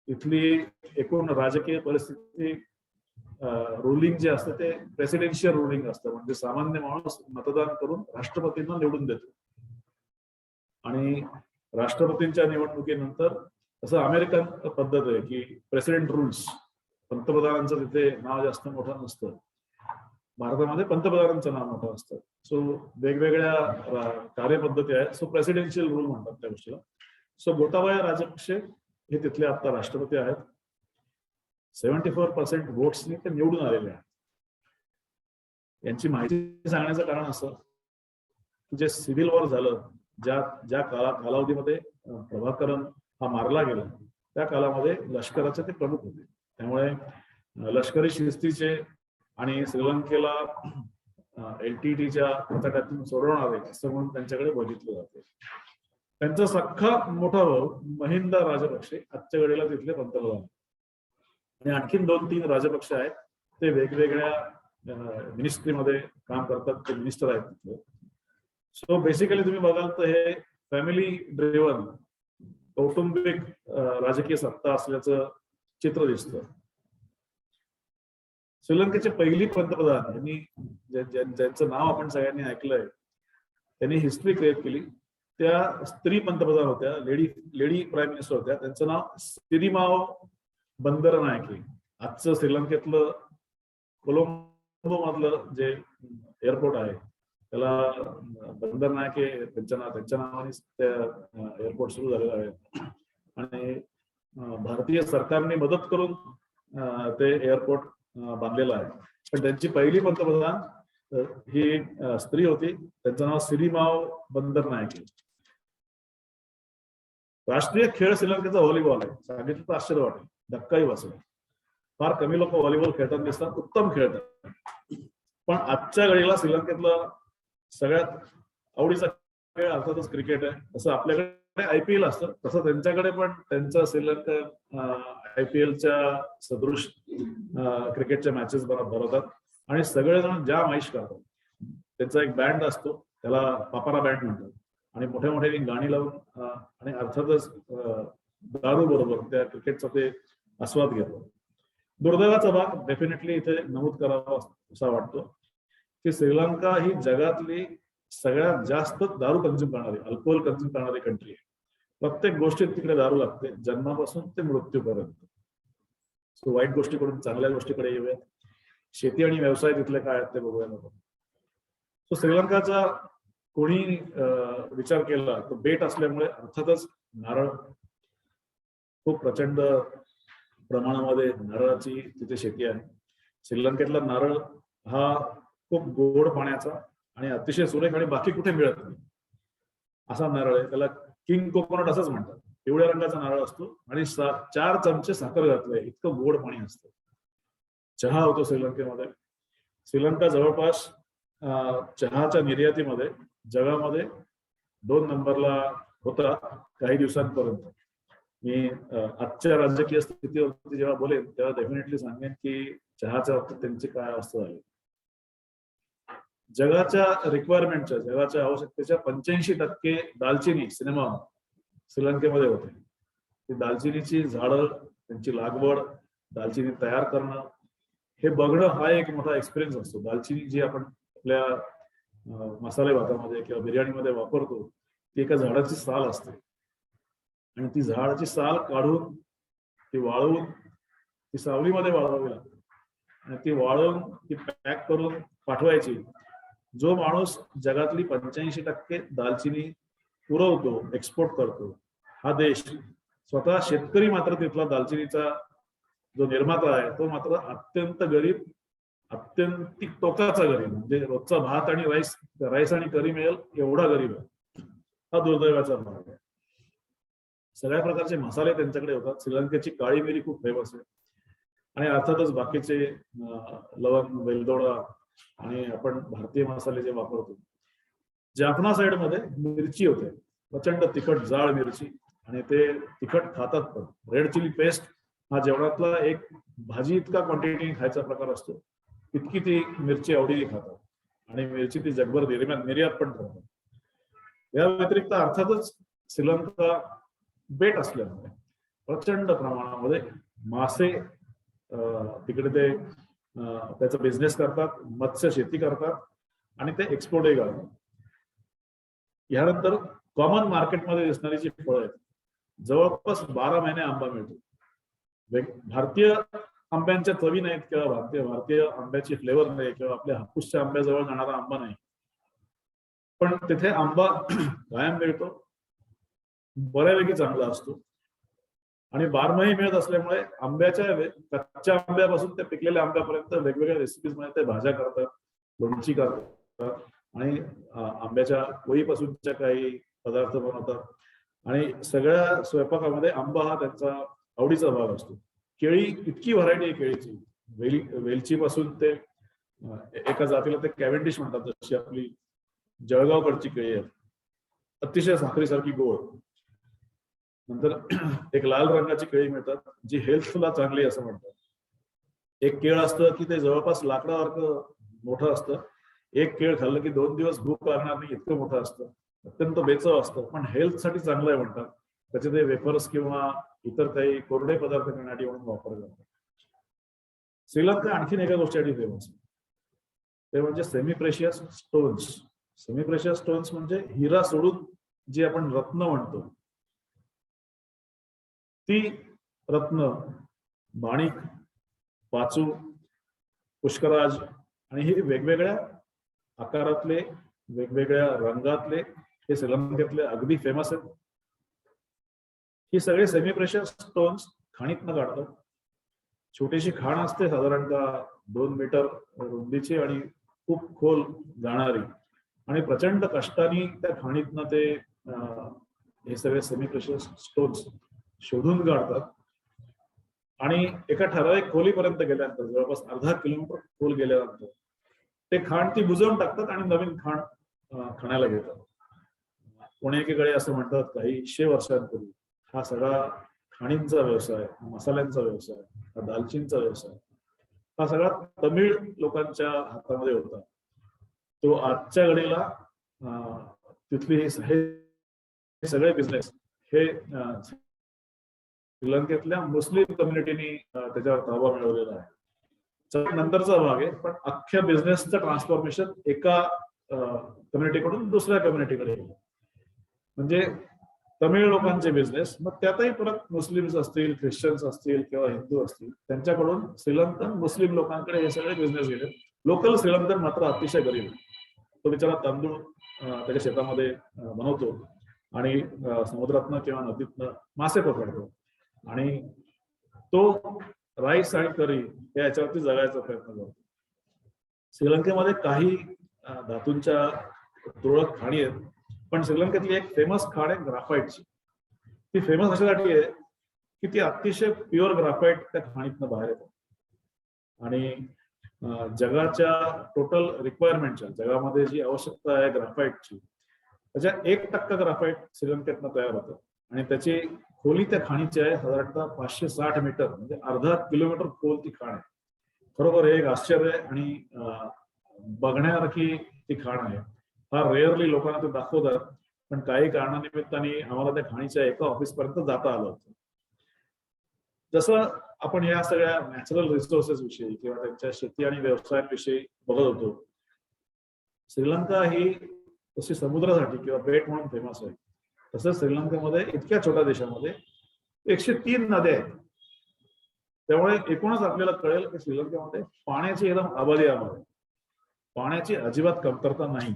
इथली एकूण राजकीय परिस्थिती, रुलिंग जे असतं ते प्रेसिडेन्शियल रुलिंग असतं, म्हणजे सामान्य माणूस मतदान करून राष्ट्रपतींना निवडून देतो. आणि राष्ट्रपतींच्या निवडणुकीनंतर असं अमेरिकन पद्धत आहे की प्रेसिडेंट रूल्स, पंतप्रधानांचं तिथे नाव जास्त मोठं नसतं. भारतामध्ये पंतप्रधानांचं नाव मोठं असतं. सो वेगवेगळ्या कार्यपद्धती आहेत. सो प्रेसिडेन्शियल रूल म्हणतात त्या गोष्टीला. सो गोताबाया राजपक्षे हे तिथले आता राष्ट्रपती आहेत. 74% वोट्सनी ते निवडून आलेले आहेत. यांची माहिती सांगण्याचं कारण असं की जे सिव्हिल वॉर झालं, ज्या कालावधीमध्ये प्रभाकरन हा मारला गेला, त्या काळामध्ये लष्कराचे ते प्रमुख होते. त्यामुळे लष्करी शिस्तीचे आणि श्रीलंकेला LTTच्या कचाट्यातून सोडवणारे असं म्हणून त्यांच्याकडे बघितलं जाते. त्यांचा सख्खा मोठा भाऊ महिंदा राजपक्षे आजच्या घडीला तिथले पंतप्रधान. आणि आणखीन 2-3 राजपक्ष आहेत, ते वेगवेगळ्या मिनिस्ट्रीमध्ये काम करतात, ते मिनिस्टर आहेत तिथले. सो बेसिकली तुम्ही बघाल तर हे फॅमिली ड्रिव्हन कौटुंबिक राजकीय सत्ता असल्याचं चित्र दिसतं. श्रीलंकेचे पहिली पंतप्रधान यांनी ज्यांचं नाव आपण सगळ्यांनी ऐकलंय, त्यांनी हिस्ट्री क्रिएट केली. त्या स्त्री पंतप्रधान होत्या, लेडी प्राईम मिनिस्टर होत्या. त्यांचं नाव सिरिमाओ बंदरनायके. आजचं श्रीलंकेतलं कोलंबो मधलं जे एअरपोर्ट आहे त्याला बंदरनायके त्यांच्या नावाने त्या एअरपोर्ट सुरू झालेलं आहे. आणि भारतीय सरकारने मदत करून ते एअरपोर्ट बांधलेलं आहे. पण त्यांची पहिली पंतप्रधान ही स्त्री होती. त्यांचं नाव सिरिमाओ बंदरनायके. राष्ट्रीय खेळ श्रीलंकेचा व्हॉलीबॉल आहे. सांगितलं तर आश्चर्य वाटेल, धक्काही बसेल. फार कमी लोक व्हॉलीबॉल खेळताना दिसतात, उत्तम खेळतात. पण आजच्या घडीला श्रीलंकेतला सगळ्यात आवडीचा खेळ अर्थातच क्रिकेट आहे. तसं आपल्याकडे IPL असतं, तसं त्यांच्याकडे पण त्यांच्या श्रीलंका IPLच्या सदृश क्रिकेटच्या मॅचेस भरवतात आणि सगळेजण जाम ऐश करतात. त्यांचा एक बँड असतो, त्याला पापारा बँड म्हणतात. आणि मोठ्या मोठ्या गाणी लावून आणि अर्थातच दारू बरोबर त्या क्रिकेटचा ते आस्वाद घेतात. दुर्दैवाचा भाग डेफिनेटली इथे नमूद करावा असा वाटतो की श्रीलंका ही जगातली सगळ्यात जास्त दारू कंझ्युम करणारी, अल्कोहोल कंझ्युम करणारी कंट्री आहे. प्रत्येक गोष्टीत तिकडे दारू लागते, जन्मापासून ते मृत्यूपर्यंत. सो वाईट गोष्टीकडून चांगल्या गोष्टीकडे येऊयात. शेती आणि व्यवसाय तिथले काय आहेत ते बघूया नको. सो श्रीलंकाचा कोणी विचार केला तर बेट असल्यामुळे अर्थातच नारळ खूप प्रचंड प्रमाणामध्ये नारळाची तिथे शेती आहे. श्रीलंकेतला नारळ हा खूप गोड पाण्याचा आणि अतिशय सुरेख आणि बाकी कुठे मिळत नाही असा नारळ आहे. त्याला किंग कोकोनट असंच म्हणतात. पिवळ्या रंगाचा नारळ असतो आणि 4 चमचे साखर घातलंय, इतकं गोड पाणी असतं. चहा होतो श्रीलंकेमध्ये. श्रीलंका जवळपास चहाच्या निर्यातीमध्ये जगामध्ये 2 नंबरला होता काही दिवसांपर्यंत. मी आजच्या राजकीय स्थितीवरती जेव्हा बोलेन तेव्हा डेफिनेटली सांगेन की चहाच्या बाबतीत त्यांची काय अवस्था झाली. जगाच्या रिक्वायरमेंटच्या, जगाच्या आवश्यकतेच्या 85% दालचिनी सिनेमा श्रीलंकेमध्ये होते. ती दालचिनीची झाडं, त्यांची लागवड, दालचिनी तयार करणं, हे बघणं हा एक मोठा एक्सपिरियन्स असतो. दालचिनी जी आपण आपल्या मसाले भातामध्ये किंवा बिर्याणीमध्ये वापरतो ती एका झाडाची साल असते आणि ती झाडाची साल काढून ती वाळवून ती सावलीमध्ये वाळवावी लागते आणि ती वाळवून ती पॅक करून पाठवायची. जो माणूस जगातली 85% दालचिनी पुरवतो, एक्सपोर्ट करतो, हा देश, स्वतः शेतकरी मात्र तिथला दालचिनीचा जो निर्माता आहे तो मात्र अत्यंत गरीब, अत्यंत टोकाचा गरीब, म्हणजे रोजचा भात आणि राईस आणि करी मिळेल एवढा गरीब आहे. हा दुर्दैवाचा भाग आहे. सगळ्या प्रकारचे मसाले त्यांच्याकडे होतात. श्रीलंकेची काळी मिरी खूप फेमस आहे आणि अर्थातच बाकीचे लवंग, वेलदोडा आणि आपण भारतीय मसाले जे वापरतो. जाफना साइड मध्ये मिरची होते, प्रचंड तिखट जाळ मिरची, आणि ते तिखट खातात पण. रेड चिली पेस्ट हा जेवणातला एक भाजी इतका क्वांटिटी खायचा प्रकार असतो, इतकी ती मिरची आवडीने खातात आणि मिरची ती जगभर निर्यात पण करतात. या व्यतिरिक्त अर्थातच श्रीलंका बेट असल्यामुळे प्रचंड प्रमाणामध्ये मासे तिकडे ते त्याचा बिझनेस करतात, मत्स्य शेती करतात आणि ते एक्सपोर्टही करतात. यानंतर कॉमन मार्केटमध्ये दिसणारी जी फळं आहेत, जवळपास 12 महिने आंबा मिळतो. भारतीय आंब्यांच्या चवी नाहीत किंवा भारतीय आंब्याची फ्लेवर नाही किंवा आपल्या हापूसच्या आंब्याजवळ जाणारा आंबा नाही, पण तिथे आंबा कायम मिळतो, बऱ्यापैकी चांगला असतो आणि 12 मिळत असल्यामुळे आंब्याच्या कच्च्या आंब्यापासून ते पिकलेल्या आंब्यापर्यंत वेगवेगळ्या रेसिपीज मध्ये ते भाज्या करतात, लोणची करतात आणि आंब्याच्या कोळीपासूनच्या काही पदार्थ बनवतात आणि सगळ्या स्वयंपाकामध्ये आंबा हा त्यांचा आवडीचा भाग असतो. केळी, इतकी व्हरायटी आहे केळीची, वेलची पासून ते एका जातीला ते कॅव्हेंडिश म्हणतात, जशी आपली जळगावकडची केळी आहे, अतिशय साखरेसारखी गोड. नंतर एक लाल रंगाची केळी मिळतात जी हेल्थला चांगली असं म्हणतात. एक केळ असतं की ते जवळपास लाकडासारखं मोठं असतं, एक केळ खाल्लं की 2 दिवस भूक लागणार नाही इतकं मोठं असतं, अत्यंत बेचव असतं, पण हेल्थसाठी चांगलं आहे म्हणतात. त्याचे ते वेफर्स किंवा इतर काही कोरडे पदार्थ करण्यासाठी म्हणून वापरले जातात. श्रीलंका आणखीन एका गोष्टीसाठी फेमस आहे, ते म्हणजे semi precious stones. Semi precious stones म्हणजे हिरा सोडून जी आपण रत्न म्हणतो, ती रत्न माणिक, पाचू, पुष्कराज आणि हे वेगवेगळ्या आकारातले, वेगवेगळ्या रंगातले हे श्रीलंकेतले अगदी फेमस आहेत. ही सगळे सेमी प्रेशियस स्टोन्स खाणीतनं काढतात. छोटीशी खाण असते, साधारणतः 2 मीटर रुंदीची आणि खूप खोल जाणारी, आणि प्रचंड कष्टाने त्या खाणीतनं ते हे सगळे सेमी प्रेशियस स्टोन्स शोधून काढतात. आणि एका ठराविक खोलीपर्यंत गेल्यानंतर, जवळपास अर्धा किलोमीटर खोल गेल्यानंतर ते खाण ती बुजवून टाकतात आणि नवीन खाण खाण्याला घेतात. कोणी एकीकडे असं म्हणतात काही 100 वर्षांपूर्वी हा सगळा खाणींचा व्यवसाय, मसाल्यांचा व्यवसाय, हा दालचिनीचा व्यवसाय, हा सगळा तमिळ लोकांच्या हातामध्ये होता. तो आजच्या घडीला तिथली हे सगळे बिझनेस हे श्रीलंकेतल्या मुस्लिम कम्युनिटीनी त्याच्यावर ताबा मिळवलेला आहे. नंतरचा भाग आहे, पण अख्ख्या बिझनेसचं ट्रान्सफॉर्मेशन एका कम्युनिटीकडून दुसऱ्या कम्युनिटीकडे, म्हणजे तमिळ लोकांचे बिझनेस, मग त्यातही परत मुस्लिम्स असतील, ख्रिश्चन्स असतील किंवा हिंदू असतील, त्यांच्याकडून श्रीलंकन मुस्लिम लोकांकडे हे सगळे बिझनेस गेले. लोकल श्रीलंकन मात्र अतिशय गरीब, तो बिचारा तांदूळ त्याच्या शेतामध्ये बनवतो आणि समुद्रातनं किंवा नदीतनं मासे पकडतो, आणि तो राईस आणि करी याच्यावरती जगायचा प्रयत्न करतो. श्रीलंकेमध्ये काही धातूंच्या तुरळक खाणी आहेत, पण श्रीलंकेतली एक फेमस खाण आहे ग्राफाईटची. ती फेमस अशासाठी आहे की ती अतिशय प्युअर ग्राफाईट त्या खाणीतनं बाहेर येतात, आणि जगाच्या टोटल रिक्वायरमेंटच्या, जगामध्ये जी आवश्यकता आहे ग्राफाईटची, त्याच्या 1% ग्राफाईट श्रीलंकेतनं तयार होतं, आणि त्याची खोली त्या खाणीची आहे साधारणतः 560 मीटर, म्हणजे अर्धा किलोमीटर खोल ती खाण आहे. खरोखर हे एक आश्चर्य आहे आणि बघण्यासारखी ती खाण आहे. फार रेअरली लोकांना ते दाखवतात, पण काही कारणानिमित्ताने आम्हाला त्या खाणीच्या एका ऑफिसपर्यंत जाता आलं होतं. जसं आपण या सगळ्या नॅचरल रिसोर्सेस विषयी किंवा त्यांच्या शेती आणि व्यवसायांविषयी बघत होतो, श्रीलंका ही तशी समुद्रासाठी किंवा बेट म्हणून फेमस आहे. तसंच श्रीलंकेमध्ये इतक्या छोट्या देशामध्ये 103 नद्या आहेत. त्यामुळे एकूणच आपल्याला कळेल की श्रीलंकेमध्ये पाण्याची एकदम अबाधित आहे, पाण्याची अजिबात कमतरता नाही.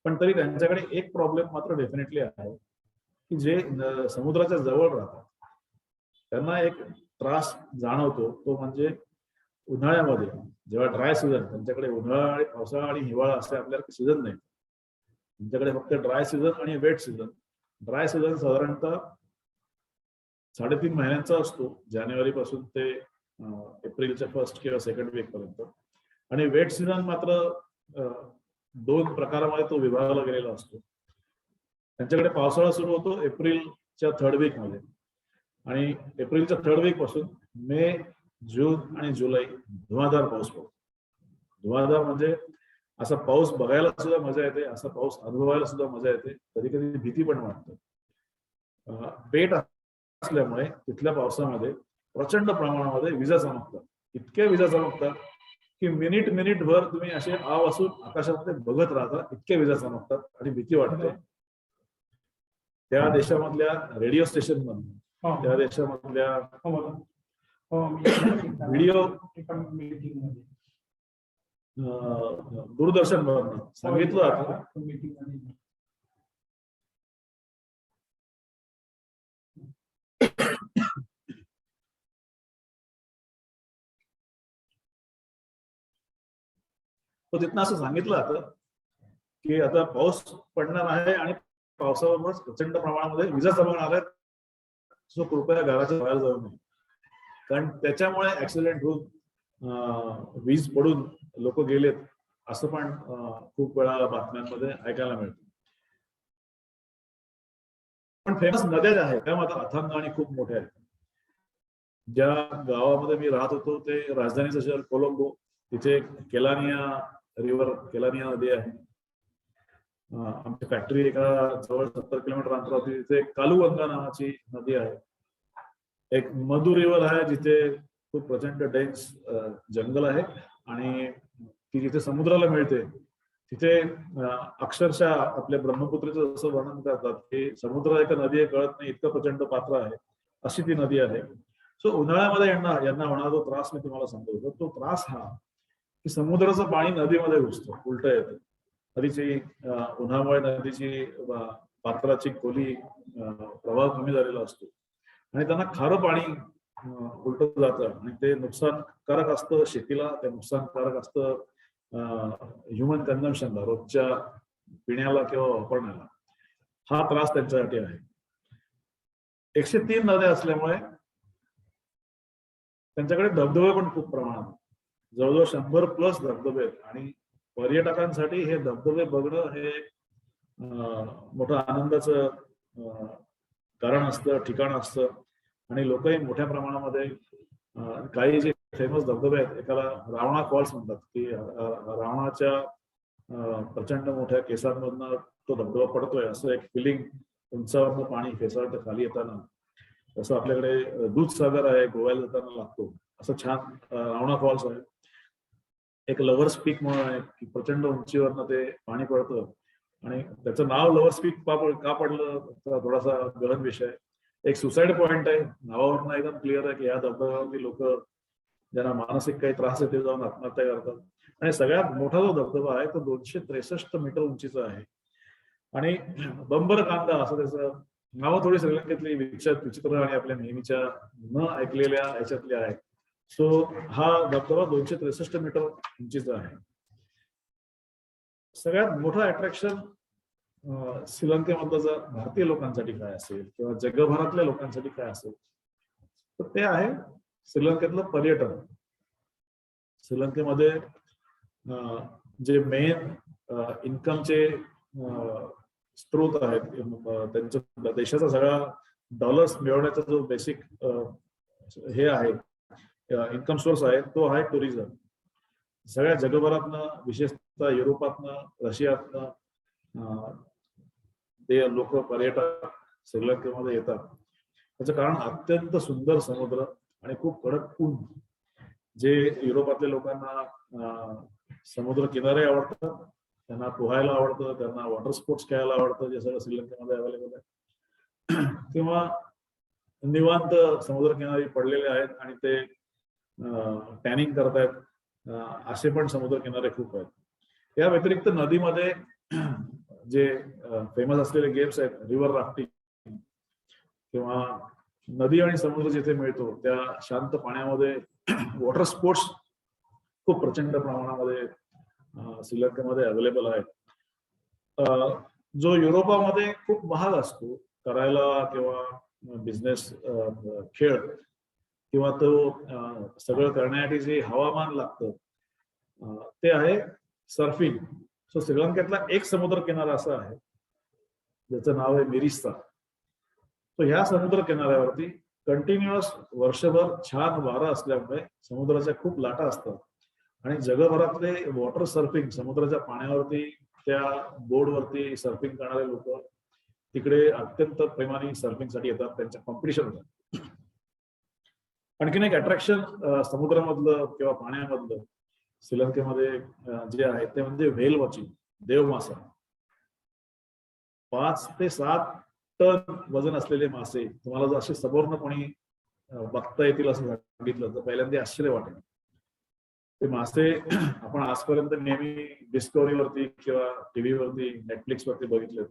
पण तरी त्यांच्याकडे एक प्रॉब्लेम मात्र डेफिनेटली आहे की जे समुद्राच्या जवळ राहतात त्यांना एक त्रास जाणवतो, तो म्हणजे उन्हाळ्यामध्ये जेव्हा ड्राय सीझन, त्यांच्याकडे उन्हाळा आणि पावसाळा आणि हिवाळा असे आपल्याला सीझन नाही, त्यांच्याकडे फक्त ड्राय सीझन आणि वेट सीझन. ड्राय सीझन साधारणतः 3.5 महिन्यांचा असतो, जानेवारी पासून ते एप्रिलच्या 1st किंवा 2nd वीक पर्यंत, आणि वेट सीझन मात्र 2 प्रकारामध्ये तो विभागला गेलेला असतो. त्यांच्याकडे पावसाळा सुरू होतो एप्रिलच्या 3rd वीक मध्ये, आणि एप्रिलच्या 3rd वीक पासून मे, जून आणि जुलै धुवाधार पाऊस पडतो. धुवाधार म्हणजे असा पाऊस बघायला सुद्धा मजा येते, असा पाऊस अनुभवायला सुद्धा मजा येते, कधी कधी भीती पण वाटते. बेट असल्यामुळे तिथल्या पावसामध्ये प्रचंड प्रमाणामध्ये विजा चमकतात, इतक्या विजा चमकतात की मिनिट भर तुम्ही असे आव असून आकाशामध्ये बघत राहता, इतक्या विजा चमकतात आणि भीती वाटते. त्या देशामधल्या रेडिओ स्टेशन मधून, त्या देशामधल्या व्हिडिओ दूरदर्शन वरून सांगितलं जातं तो तिथनं असं सांगितलं जातं की आता पाऊस पडणार आहे आणि पावसाबरोबरच प्रचंड प्रमाणामध्ये विजा चमकणार आहेत, सो कृपया घराच्या बाहेर जाऊ नये, कारण त्याच्यामुळे ऍक्सिडेंट होऊन वीज पडून लोक गेलेत असं पण खूप वेळा बातम्यांमध्ये ऐकायला मिळतं. पण फेमस नद्या ज्या आहेत त्या मात्र अथांग आणि खूप मोठ्या आहेत. ज्या गावामध्ये मी राहत होतो ते राजधानीचं शहर कोलंबो, तिथे केलानिया रिव्हर, केलानिया नदी आहे. आमची फॅक्टरी एका जवळ 70 किलोमीटर अंतरावरती, तिथे कालुगंगा नावाची नदी आहे. एक मधु रिव्हर आहे जिथे खूप प्रचंड डेन्स जंगल आहे आणि ती जिथे समुद्राला मिळते तिथे अक्षरशः आपल्या ब्रह्मपुत्रेचं जसं वर्णन करतात की समुद्र एक नदी आहे कळत नाही इतकं प्रचंड पात्र आहे, अशी ती नदी आहे. सो उन्हाळ्यामध्ये यांना होणारा जो त्रास मी तुम्हाला सांगतो, तो त्रास हा की समुद्राचं पाणी नदीमध्ये घुसतं, उलट येतं. नदीची उन्हामुळे नदीची पात्राची खोली प्रवाह कमी झालेला असतो आणि त्यांना खारं पाणी उलट जातं आणि ते नुकसानकारक असतं शेतीला, ते नुकसानकारक असतं ह्युमन कन्झम्पशनला, रोजच्या पिण्याला किंवा वापरण्याला. हा त्रास त्यांच्यासाठी आहे. 103 नद्या असल्यामुळे त्यांच्याकडे धबधबे पण खूप प्रमाणात, जवळजवळ 100+ धबधबे आहेत आणि पर्यटकांसाठी हे धबधबे बघणं हे मोठं आनंदाचं कारण असतं, ठिकाण असतं आणि लोकही मोठ्या प्रमाणामध्ये काही जे फेमस धबधबे आहेत, एकाला रावणा फॉल्स म्हणतात की रावणाच्या प्रचंड मोठ्या केसांमधनं तो धबधबा पडतोय असं एक फिलिंग, उंचावरनं पाणी फेसाळतं खाली येताना. तसं आपल्याकडे दूधसागर आहे गोव्याला जाताना लागतो, असं छान रावणा फॉल्स आहे. एक लव्हर्स पीक म्हणून आहे की प्रचंड उंचीवरनं ते पाणी पडतं आणि त्याचं नाव लव्हर्स पीक का पडलं थोडासा गहन विषय. एक सुसाईड पॉइंट आहे, नावावरनं एकदम क्लिअर आहे की या धबधब्यावरती लोक ज्यांना मानसिक काही त्रास आहे ते जाऊन आत्महत्या करतात. आणि सगळ्यात मोठा जो धबधबा आहे तो 263 मीटर उंचीचा आहे आणि बंबरकांदा असं त्याचं नावं थोडी श्रीलंकेतली विचित्र आणि आपल्या नेहमीच्या न ऐकलेल्या ह्याच्यातली आहे. सो हा धबधबा 263 मीटर उंचीचा आहे. सगळ्यात मोठं अट्रॅक्शन श्रीलंकेमधलं भारतीय लोकांसाठी काय असेल किंवा जगभरातल्या लोकांसाठी काय असेल तर ते आहे श्रीलंकेतलं पर्यटन. श्रीलंकेमध्ये जे मेन इन्कमचे स्त्रोत आहेत, त्यांच्या देशाचा सगळा डॉलर्स मिळवण्याचा जो बेसिक हे आहे इन्कम सोर्स आहे तो आहे टुरिझम. सगळ्या जगभरातनं, विशेषतः युरोपातनं, रशियातनं ते लोक पर्यटक श्रीलंकेमध्ये येतात. त्याचं कारण अत्यंत सुंदर समुद्र आणि खूप कडक ऊन. जे युरोपातल्या लोकांना समुद्र किनारे आवडतात, त्यांना पोहायला आवडतं, त्यांना वॉटर स्पोर्ट्स खेळायला आवडतं, जे सगळं श्रीलंकेमध्ये अवेलेबल आहे, किंवा निवांत समुद्रकिनारी पडलेले आहेत आणि ते टॅनिंग करतायत, असे पण समुद्रकिनारे खूप आहेत. या व्यतिरिक्त नदीमध्ये जे फेमस असलेले गेम्स आहेत, रिव्हर राफ्टिंग किंवा नदी आणि समुद्र जिथे मिळतो त्या शांत पाण्यामध्ये वॉटर स्पोर्ट्स खूप प्रचंड प्रमाणामध्ये श्रीलंकेमध्ये अवेलेबल आहेत. जो युरोपामध्ये खूप महाग असतो करायला किंवा बिझनेस खेळ किंवा तो सगळं करण्यासाठी जे हवामान लागतं ते आहे सर्फिंग. सो श्रीलंकेतला एक समुद्र किनारा असा आहे ज्याचं नाव आहे मिरिस्ता. तो ह्या समुद्र किनाऱ्यावरती कंटिन्युअस वर्षभर छान वारा असल्यामुळे समुद्राच्या खूप लाटा असतात आणि जगभरातले वॉटर सर्फिंग, समुद्राच्या पाण्यावरती त्या बोर्डवरती सर्फिंग करणारे लोक तिकडे अत्यंत प्रेमाने सर्फिंगसाठी येतात, त्यांच्या कॉम्पिटिशन होतात. आणखीन एक अट्रॅक्शन समुद्रामधलं किंवा पाण्यामधलं श्रीलंकेमध्ये जे आहे ते म्हणजे व्हेल वॉचिंग, देवमासा. 5 ते 7 टन वजन असलेले मासे तुम्हाला जर असे समोरनं बघता येतील असं सांगितलं तर पहिल्यांदा आश्चर्य वाटेल. ते मासे आपण आजपर्यंत नेहमी डिस्कव्हरीवरती किंवा टीव्हीवरती, नेटफ्लिक्सवरती बघितले.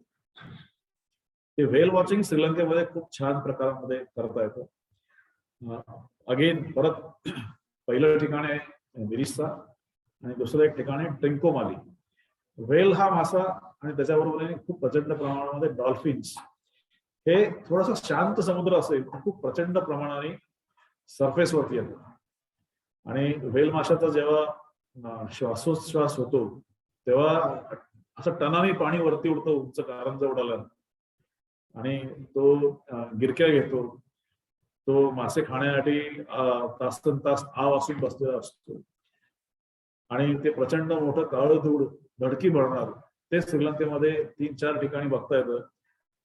ते व्हेल वॉचिंग श्रीलंकेमध्ये खूप छान प्रकारामध्ये करता येतं. अगेन परत पहिलं ठिकाण आहे मिरिस्ता आणि दुसरं एक ठिकाण आहे ट्रिंकोमाली. व्हेल हा मासा आणि त्याच्याबरोबर खूप प्रचंड प्रमाणामध्ये डॉल्फिन्स. हे थोडासा शांत समुद्र असेल तर खूप प्रचंड प्रमाणाने सरफेसवरती येतो आणि व्हेल माशाचा जेव्हा श्वासोच्छ्वास होतो तेव्हा असं टनाने पाणी वरती उडतं उंच कारंजा उडाला आणि तो गिरक्या घेतो. तो मासे खाण्यासाठी तास आव असून बसलेला असतो आणि ते प्रचंड मोठं काळं धूळ धडकी भरणार ते श्रीलंकेमध्ये 3-4 ठिकाणी बघता येतं.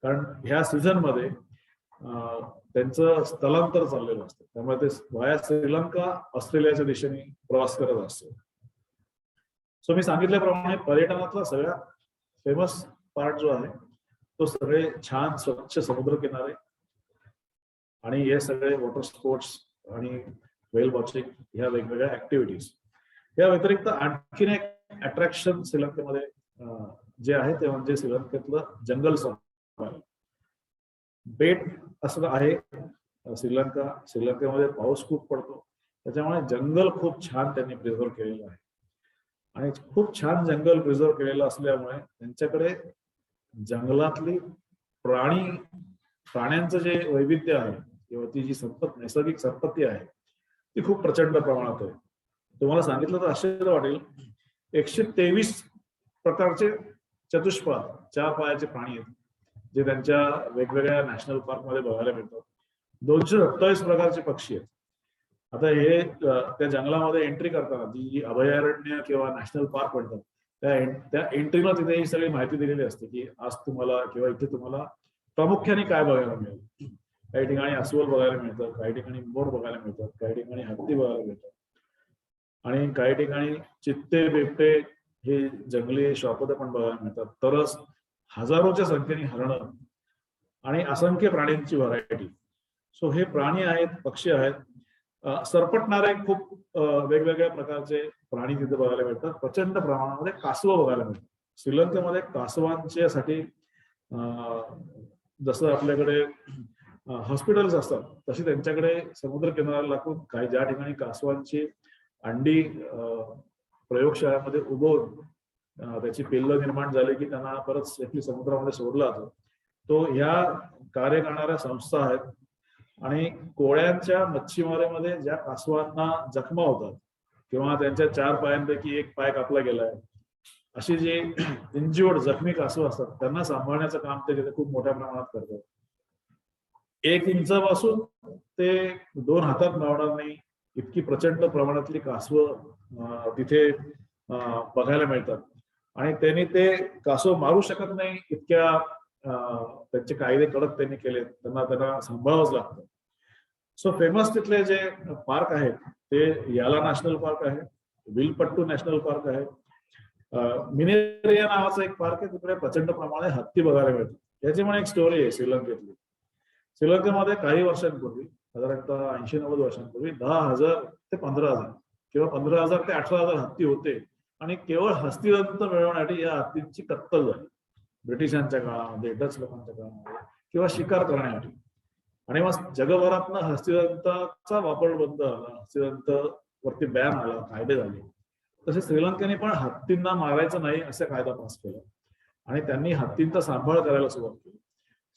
कारण ह्या सीझन मध्ये त्यांचं स्थलांतर चाललेलं असतं, त्यामुळे ते वाया श्रीलंका ऑस्ट्रेलियाच्या दिशेने प्रवास करत असतो. सो मी सांगितल्याप्रमाणे पर्यटनातला सगळ्यात फेमस पार्ट जो आहे तो सगळे छान स्वच्छ समुद्र किनारे आणि हे सगळे वॉटर स्पोर्ट्स आणि व्हेल वॉचिंग ह्या वेगवेगळ्या ऍक्टिव्हिटीज. या व्यतिरिक्त आणखीन एक अट्रॅक्शन श्रीलंकेमध्ये जे आहे ते म्हणजे श्रीलंकेतलं जंगल सफारी. बेट असं आहे श्रीलंकेमध्ये पाऊस खूप पडतो, त्याच्यामुळे जंगल खूप छान त्यांनी प्रिझर्व केलेलं आहे. आणि खूप छान जंगल प्रिझर्व केलेलं असल्यामुळे त्यांच्याकडे जंगलातली प्राण्यांचं जे वैविध्य आहे किंवा ती जी नैसर्गिक संपत्ती आहे ती खूप प्रचंड प्रमाणात आहे. तुम्हाला सांगितलं तर आश्चर्य वाटेल, 123 प्रकारचे चतुष्पाद 4 पायाचे प्राणी आहेत जे त्यांच्या वेगवेगळ्या नॅशनल पार्क मध्ये बघायला मिळतात. 227 प्रकारचे पक्षी आहेत. आता हे त्या जंगलामध्ये एंट्री करताना जी अभयारण्य किंवा नॅशनल पार्क म्हणतात त्या एंट्रीला तिथे ही सगळी माहिती दिलेली असते की आज तुम्हाला किंवा इथे तुम्हाला प्रामुख्याने काय बघायला मिळेल. काही ठिकाणी अस्वल बघायला मिळतात, काही ठिकाणी मोर बघायला मिळतात, काही ठिकाणी हत्ती बघायला मिळतात आणि काही ठिकाणी चित्ते बिबटे हे जंगली श्वापद पण बघायला मिळतात. तरच हजारोच्या संख्येने हरणं आणि असंख्य प्राण्यांची व्हरायटी. सो हे प्राणी आहेत, पक्षी आहेत, सरपटणारे खूप वेगवेगळ्या प्रकारचे प्राणी तिथे बघायला मिळतात. प्रचंड प्रमाणामध्ये कासवं बघायला मिळतात. श्रीलंकेमध्ये कासवांच्यासाठी जसं आपल्याकडे हॉस्पिटल्स असतात तशी त्यांच्याकडे समुद्र किनाऱ्याला लागून काही ज्या ठिकाणी कासवांची अंडी प्रयोगशाळेमध्ये उगवून त्याची पिल्लं निर्माण झाली की त्यांना परत सेफली समुद्रामध्ये सोडला जातो. तो ह्या कार्य करणाऱ्या संस्था आहेत. आणि कोळ्यांच्या मच्छीमारीमध्ये ज्या कासवांना जखमा होतात किंवा त्यांच्या 4 पायांपैकी 1 पाय कापला गेलाय अशी जी इंज्युअर्ड जखमी कासव असतात त्यांना सांभाळण्याचं काम ते तिथे खूप मोठ्या प्रमाणात करतात. 1 इंचापासून ते 2 हातात मावणार नाही इतकी प्रचंड प्रमाणातली कासवं तिथे बघायला मिळतात. आणि त्यांनी ते कासव मारू शकत नाही इतक्या त्यांचे कायदे कडक त्यांनी केले, त्यांना सांभाळावंच लागतं. सो फेमस तिथले जे पार्क आहेत ते याला नॅशनल पार्क आहे, विलपट्टू नॅशनल पार्क आहे, मिनेरिया नावाचा एक पार्क आहे. तिकडे प्रचंड प्रमाणात हत्ती बघायला मिळतात. याची पण एक स्टोरी आहे श्रीलंकेतली. श्रीलंकेमध्ये काही वर्षांपूर्वी साधारणतः 80-90 वर्षांपूर्वी 10,000 ते 15,000 किंवा 15,000 ते 18,000 हत्ती होते आणि केवळ हस्तिदंत मिळवण्यासाठी या हत्तींची कत्तल झाली ब्रिटिशांच्या काळामध्ये, डच लोकांच्या काळामध्ये किंवा शिकार करण्यासाठी. आणि मग जगभरातनं हस्तिदंताचा वापर बंद झाला, हस्तिदंत वरती बॅन आला, कायदे झाले. तसे श्रीलंकेने पण हत्तींना मारायचं नाही असा कायदा पास केला आणि त्यांनी हत्तींचा सांभाळ करायला सुरुवात केली.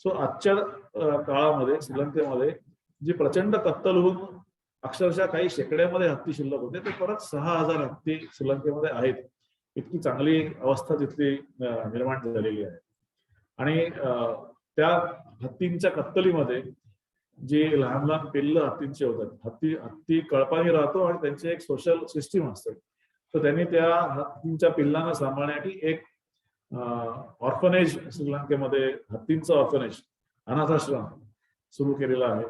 सो आजच्या काळामध्ये श्रीलंकेमध्ये जी प्रचंड कत्तल होऊन अक्षरशः काही शेकड्यामध्ये हत्ती शिल्लक होते ते परत 6,000 हत्ती श्रीलंकेमध्ये आहेत. इतकी चांगली अवस्था तिथली निर्माण झालेली आहे. आणि त्या हत्तींच्या कत्तलीमध्ये जी लहान लहान पिल्लं हत्तींची होतात, हत्ती कळपाने राहतो आणि त्यांची एक सोशल सिस्टीम असते. तर त्यांनी त्या हत्तींच्या पिल्लांना सांभाळण्यासाठी एक ऑर्फनेज श्रीलंकेमध्ये हत्तींचं ऑर्फनेज अनाथाश्रम सुरू केलेला आहे.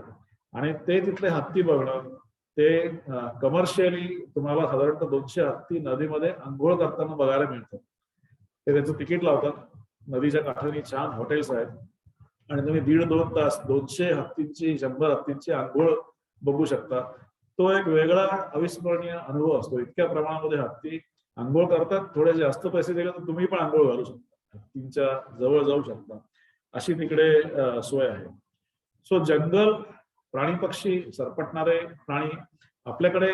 आणि ते तिथले हत्ती बघणं ते कमर्शियली तुम्हाला साधारणतः 200 हत्ती नदीमध्ये आंघोळ करताना बघायला मिळतात. ते त्याचं तिकीट लावतात. नदीच्या काठाने छान हॉटेल्स आहेत आणि तुम्ही 1.5-2 तास 200 हत्तींची 100 हत्तींची आंघोळ बघू शकता. तो एक वेगळा अविस्मरणीय अनुभव असतो. इतक्या प्रमाणामध्ये हत्ती आंघोळ करतात. थोडे जास्त पैसे दिले तर तुम्ही पण आंघोळ घालू शकता, हत्तींच्या जवळ जाऊ शकता, अशी तिकडे सोय आहे. सो जंगल, प्राणी पक्षी, सरपटणारे प्राणी. आपल्याकडे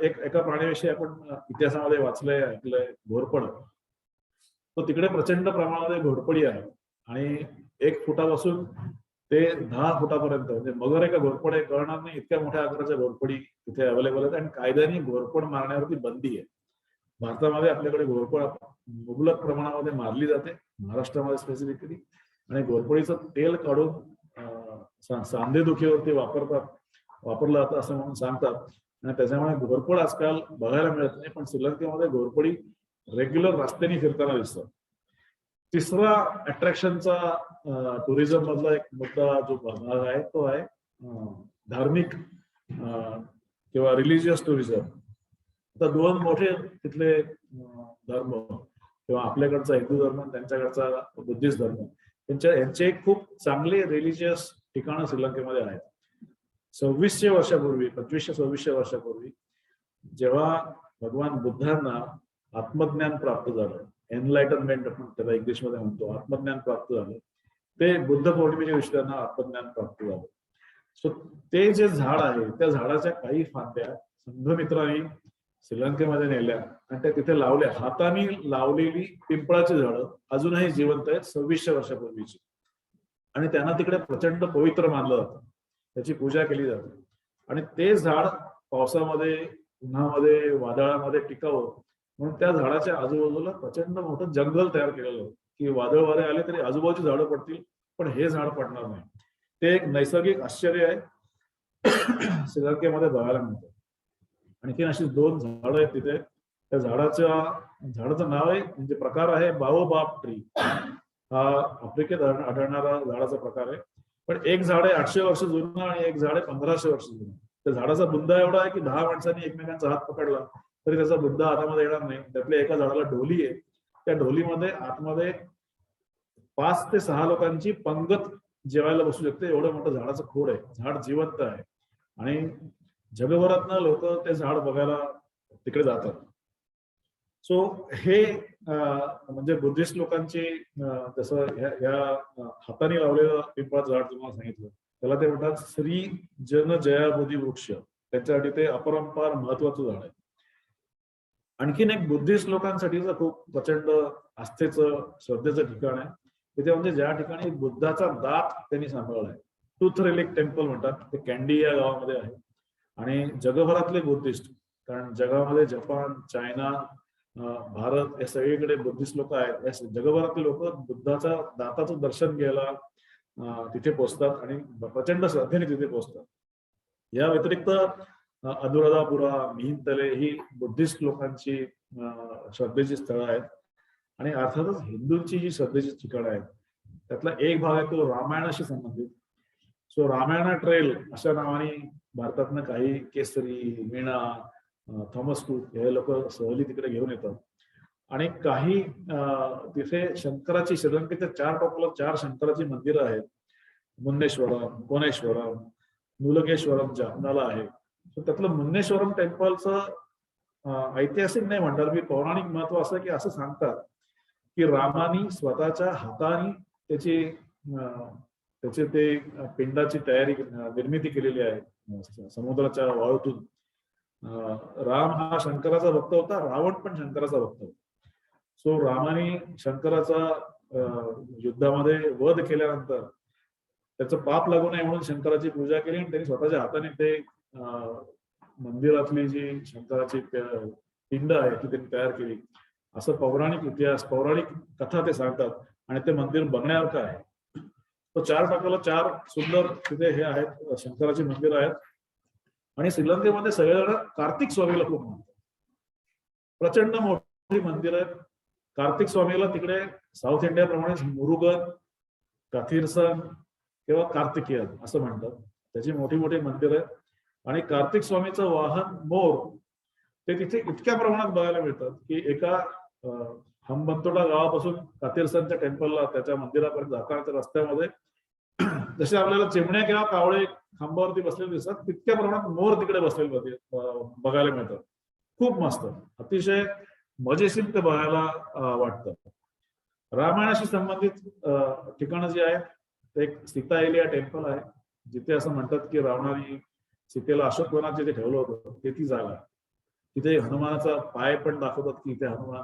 एका प्राण्याविषयी आपण इतिहासामध्ये वाचलंय, ऐकलंय, घोरपड. तो तिकडे प्रचंड प्रमाणामध्ये घोरपडी आहे आणि 1 फुटापासून ते 10 फुटापर्यंत म्हणजे मगर आहे का घोरपड आहे कळणार नाही इतक्या मोठ्या आकाराच्या घोरपडी तिथे अवेलेबल आहेत. आणि कायद्याने घोरपड मारण्यावरती बंदी आहे. भारतामध्ये आपल्याकडे घोरपड मुबलक प्रमाणामध्ये मारली जाते, महाराष्ट्रामध्ये स्पेसिफिकली. आणि घोरपडीचं तेल काढून सांधेदुखीवरती वापरलं जातं असं म्हणून सांगतात. आणि त्याच्यामुळे घोरपड आजकाल बघायला मिळत नाही, पण श्रीलंकेमध्ये घोरपडी रेग्युलर रस्त्याने फिरताना दिसतात. तिसरा अट्रॅक्शनचा टुरिझम मधला एक मुद्दा जो भाग आहे तो आहे धार्मिक किंवा रिलिजियस टुरिझम. आता दोन मोठे तिथले धर्म किंवा आपल्याकडचा हिंदू धर्म आणि त्यांच्याकडचा बुद्धिस्ट धर्म यांचे खूप चांगले रिलिजियस ठिकाणं श्रीलंकेमध्ये आहेत. 2600 वर्षापूर्वी 2500-2600 वर्षापूर्वी जेव्हा भगवान बुद्धांना आत्मज्ञान प्राप्त झालं, एनलाइटनमेंट आपण त्याला इंग्लिशमध्ये म्हणतो, आत्मज्ञान प्राप्त झालं, ते बुद्ध पौर्णिमेच्या दिवशी त्यांना आत्मज्ञान प्राप्त झालं. सो ते जे झाड आहे त्या झाडाच्या काही फांद्या संघमित्रांनी श्रीलंकेमध्ये नेल्या आणि त्या तिथे लावल्या. हाताने लावलेली पिंपळाची झाडं अजूनही जिवंत आहेत 2600 वर्षापूर्वीची, आणि त्यांना तिकडे प्रचंड पवित्र मानलं जातं, त्याची पूजा केली जाते. आणि ते झाड पावसामध्ये, उन्हामध्ये, वादळामध्ये टिकावं म्हणून त्या झाडाच्या आजूबाजूला प्रचंड मोठं जंगल तयार केलेलं आहे की वादळ वारे आले तरी आजूबाजूची झाडं पडतील पण हे झाड पडणार नाही. ते एक नैसर्गिक आश्चर्य आहे श्रीलंकेमध्ये बघायला मिळतं. आणखीन अशी 2 झाडं आहेत तिथे. त्या झाडाचं नाव आहे, म्हणजे प्रकार आहे बाओबाब ट्री. हा आफ्रिकेत आढळणारा झाडाचा प्रकार आहे. पण एक झाड आहे 800 वर्ष जुनं आणि एक झाड आहे 1500 वर्ष जुनं. त्या झाडाचा बुंदा एवढा आहे की 10 माणसांनी एकमेकांचा हात पकडला तरी त्याचा बुंदा हातामध्ये येणार नाही. त्यातल्या एका झाडाला ढोली आहे, त्या ढोलीमध्ये आतमध्ये 5 ते 6 लोकांची पंगत जेवायला बसू शकते, एवढं मोठं झाडाचं खोड आहे. झाड जिवंत आहे आणि जगभरातनं लोक ते झाड बघायला तिकडे जातात. सो हे म्हणजे बुद्धिस्ट लोकांची जसं ह्या हाताने लावलेलं पिंपळाचं झाड तुम्हाला सांगितलं, त्याला ते म्हणतात श्री जन जयाबोधी वृक्ष. त्याच्यासाठी ते अपरंपार महत्वाचं झाड आहे. आणखीन एक बुद्धिस्ट लोकांसाठीचं खूप प्रचंड आस्थेचं श्रद्धेचं ठिकाण आहे तिथे, म्हणजे ज्या ठिकाणी बुद्धाचा दात त्यांनी सांभाळलाय, टूथ रिलिक टेम्पल म्हणतात, ते कॅन्डी या गावामध्ये आहे. आणि जगभरातले बुद्धिस्ट, कारण जगामध्ये जपान, चायना, भारत या सगळीकडे बुद्धिस्ट लोक आहेत, या जगभरातले लोक बुद्धाच्या दाताचं दर्शन घ्यायला तिथे पोहोचतात आणि प्रचंड श्रद्धेने तिथे पोहोचतात. या व्यतिरिक्त अनुराधापुरा, मिहिंतले ही बुद्धिस्ट लोकांची श्रद्धेची स्थळं आहेत. आणि अर्थातच हिंदूंची जी श्रद्धेची ठिकाणं आहेत त्यातला एक भाग आहे तो रामायणाशी संबंधित. सो रामायणा ट्रेल अशा नावाने भारतातनं काही केसरी, मीना, थॉमस कुक हे लोक सहली तिकडे घेऊन येतात. आणि काही तिथे शंकराची, श्रीलंकेच्या 4 टोकाला 4 शंकराची मंदिरं आहेत. मुन्नेश्वरम, कोनेश्वरम, नुलगेश्वरम जालनाला आहे. त्यातलं मुन्नेश्वरम टेम्पलचं ऐतिहासिक नाही म्हणतात मी, पौराणिक महत्व असं की असं सांगतात की रामानी स्वतःच्या हाताने त्याचे ते पिंडाची निर्मिती केलेली आहे समुद्राच्या वाळूतून. राम हा शंकराचा भक्त होता, रावण पण शंकराचा भक्त होता. सो रामाने शंकराचा युद्धामध्ये वध केल्यानंतर त्याचं पाप लागू नये म्हणून शंकराची पूजा केली आणि त्यांनी स्वतःच्या हाताने ते मंदिरातली जी शंकराची पिंड आहे ती त्यांनी तयार केली, असं पौराणिक इतिहास, पौराणिक कथा ते सांगतात. आणि ते मंदिर बघण्यासारखं आहे. तो 4 टाकाला 4 सुंदर तिथे हे आहेत शंकराची मंदिर आहेत. आणि श्रीलंकेमध्ये सगळेजण कार्तिक स्वामीला खूप मानतात, प्रचंड मोठी मंदिर आहेत. कार्तिक स्वामीला तिकडे साऊथ इंडिया प्रमाणे मुरुगन, कथीरसन किंवा कार्तिकेयन असं म्हणतात. त्याची मोठी मोठी मंदिर आहेत. आणि कार्तिक स्वामीचं वाहन मोर ते तिथे इतक्या प्रमाणात बघायला मिळतात की एका हंबंतोडा गावापासून कातीरसनच्या टेम्पलला, त्याच्या मंदिरापर्यंत जातानाच्या रस्त्यामध्ये जसे आपल्याला चिमण्या किंवा कावळे खांबावरती बसलेले दिसतात तितक्या प्रमाणात मोर तिकडे बसलेले बघायला मिळतात. खूप मस्त, अतिशय मजेशीर ते बघायला वाटतं. रामायणाशी संबंधित ठिकाणं जी आहेत ते एक सीता एलिया टेम्पल आहे, जिथे असं म्हणतात की रावणाने सीतेला अशोकवनात जिथे ठेवलं होतं ते ती जागा. तिथे हनुमानाचा पाय पण दाखवतात की इथे हनुमान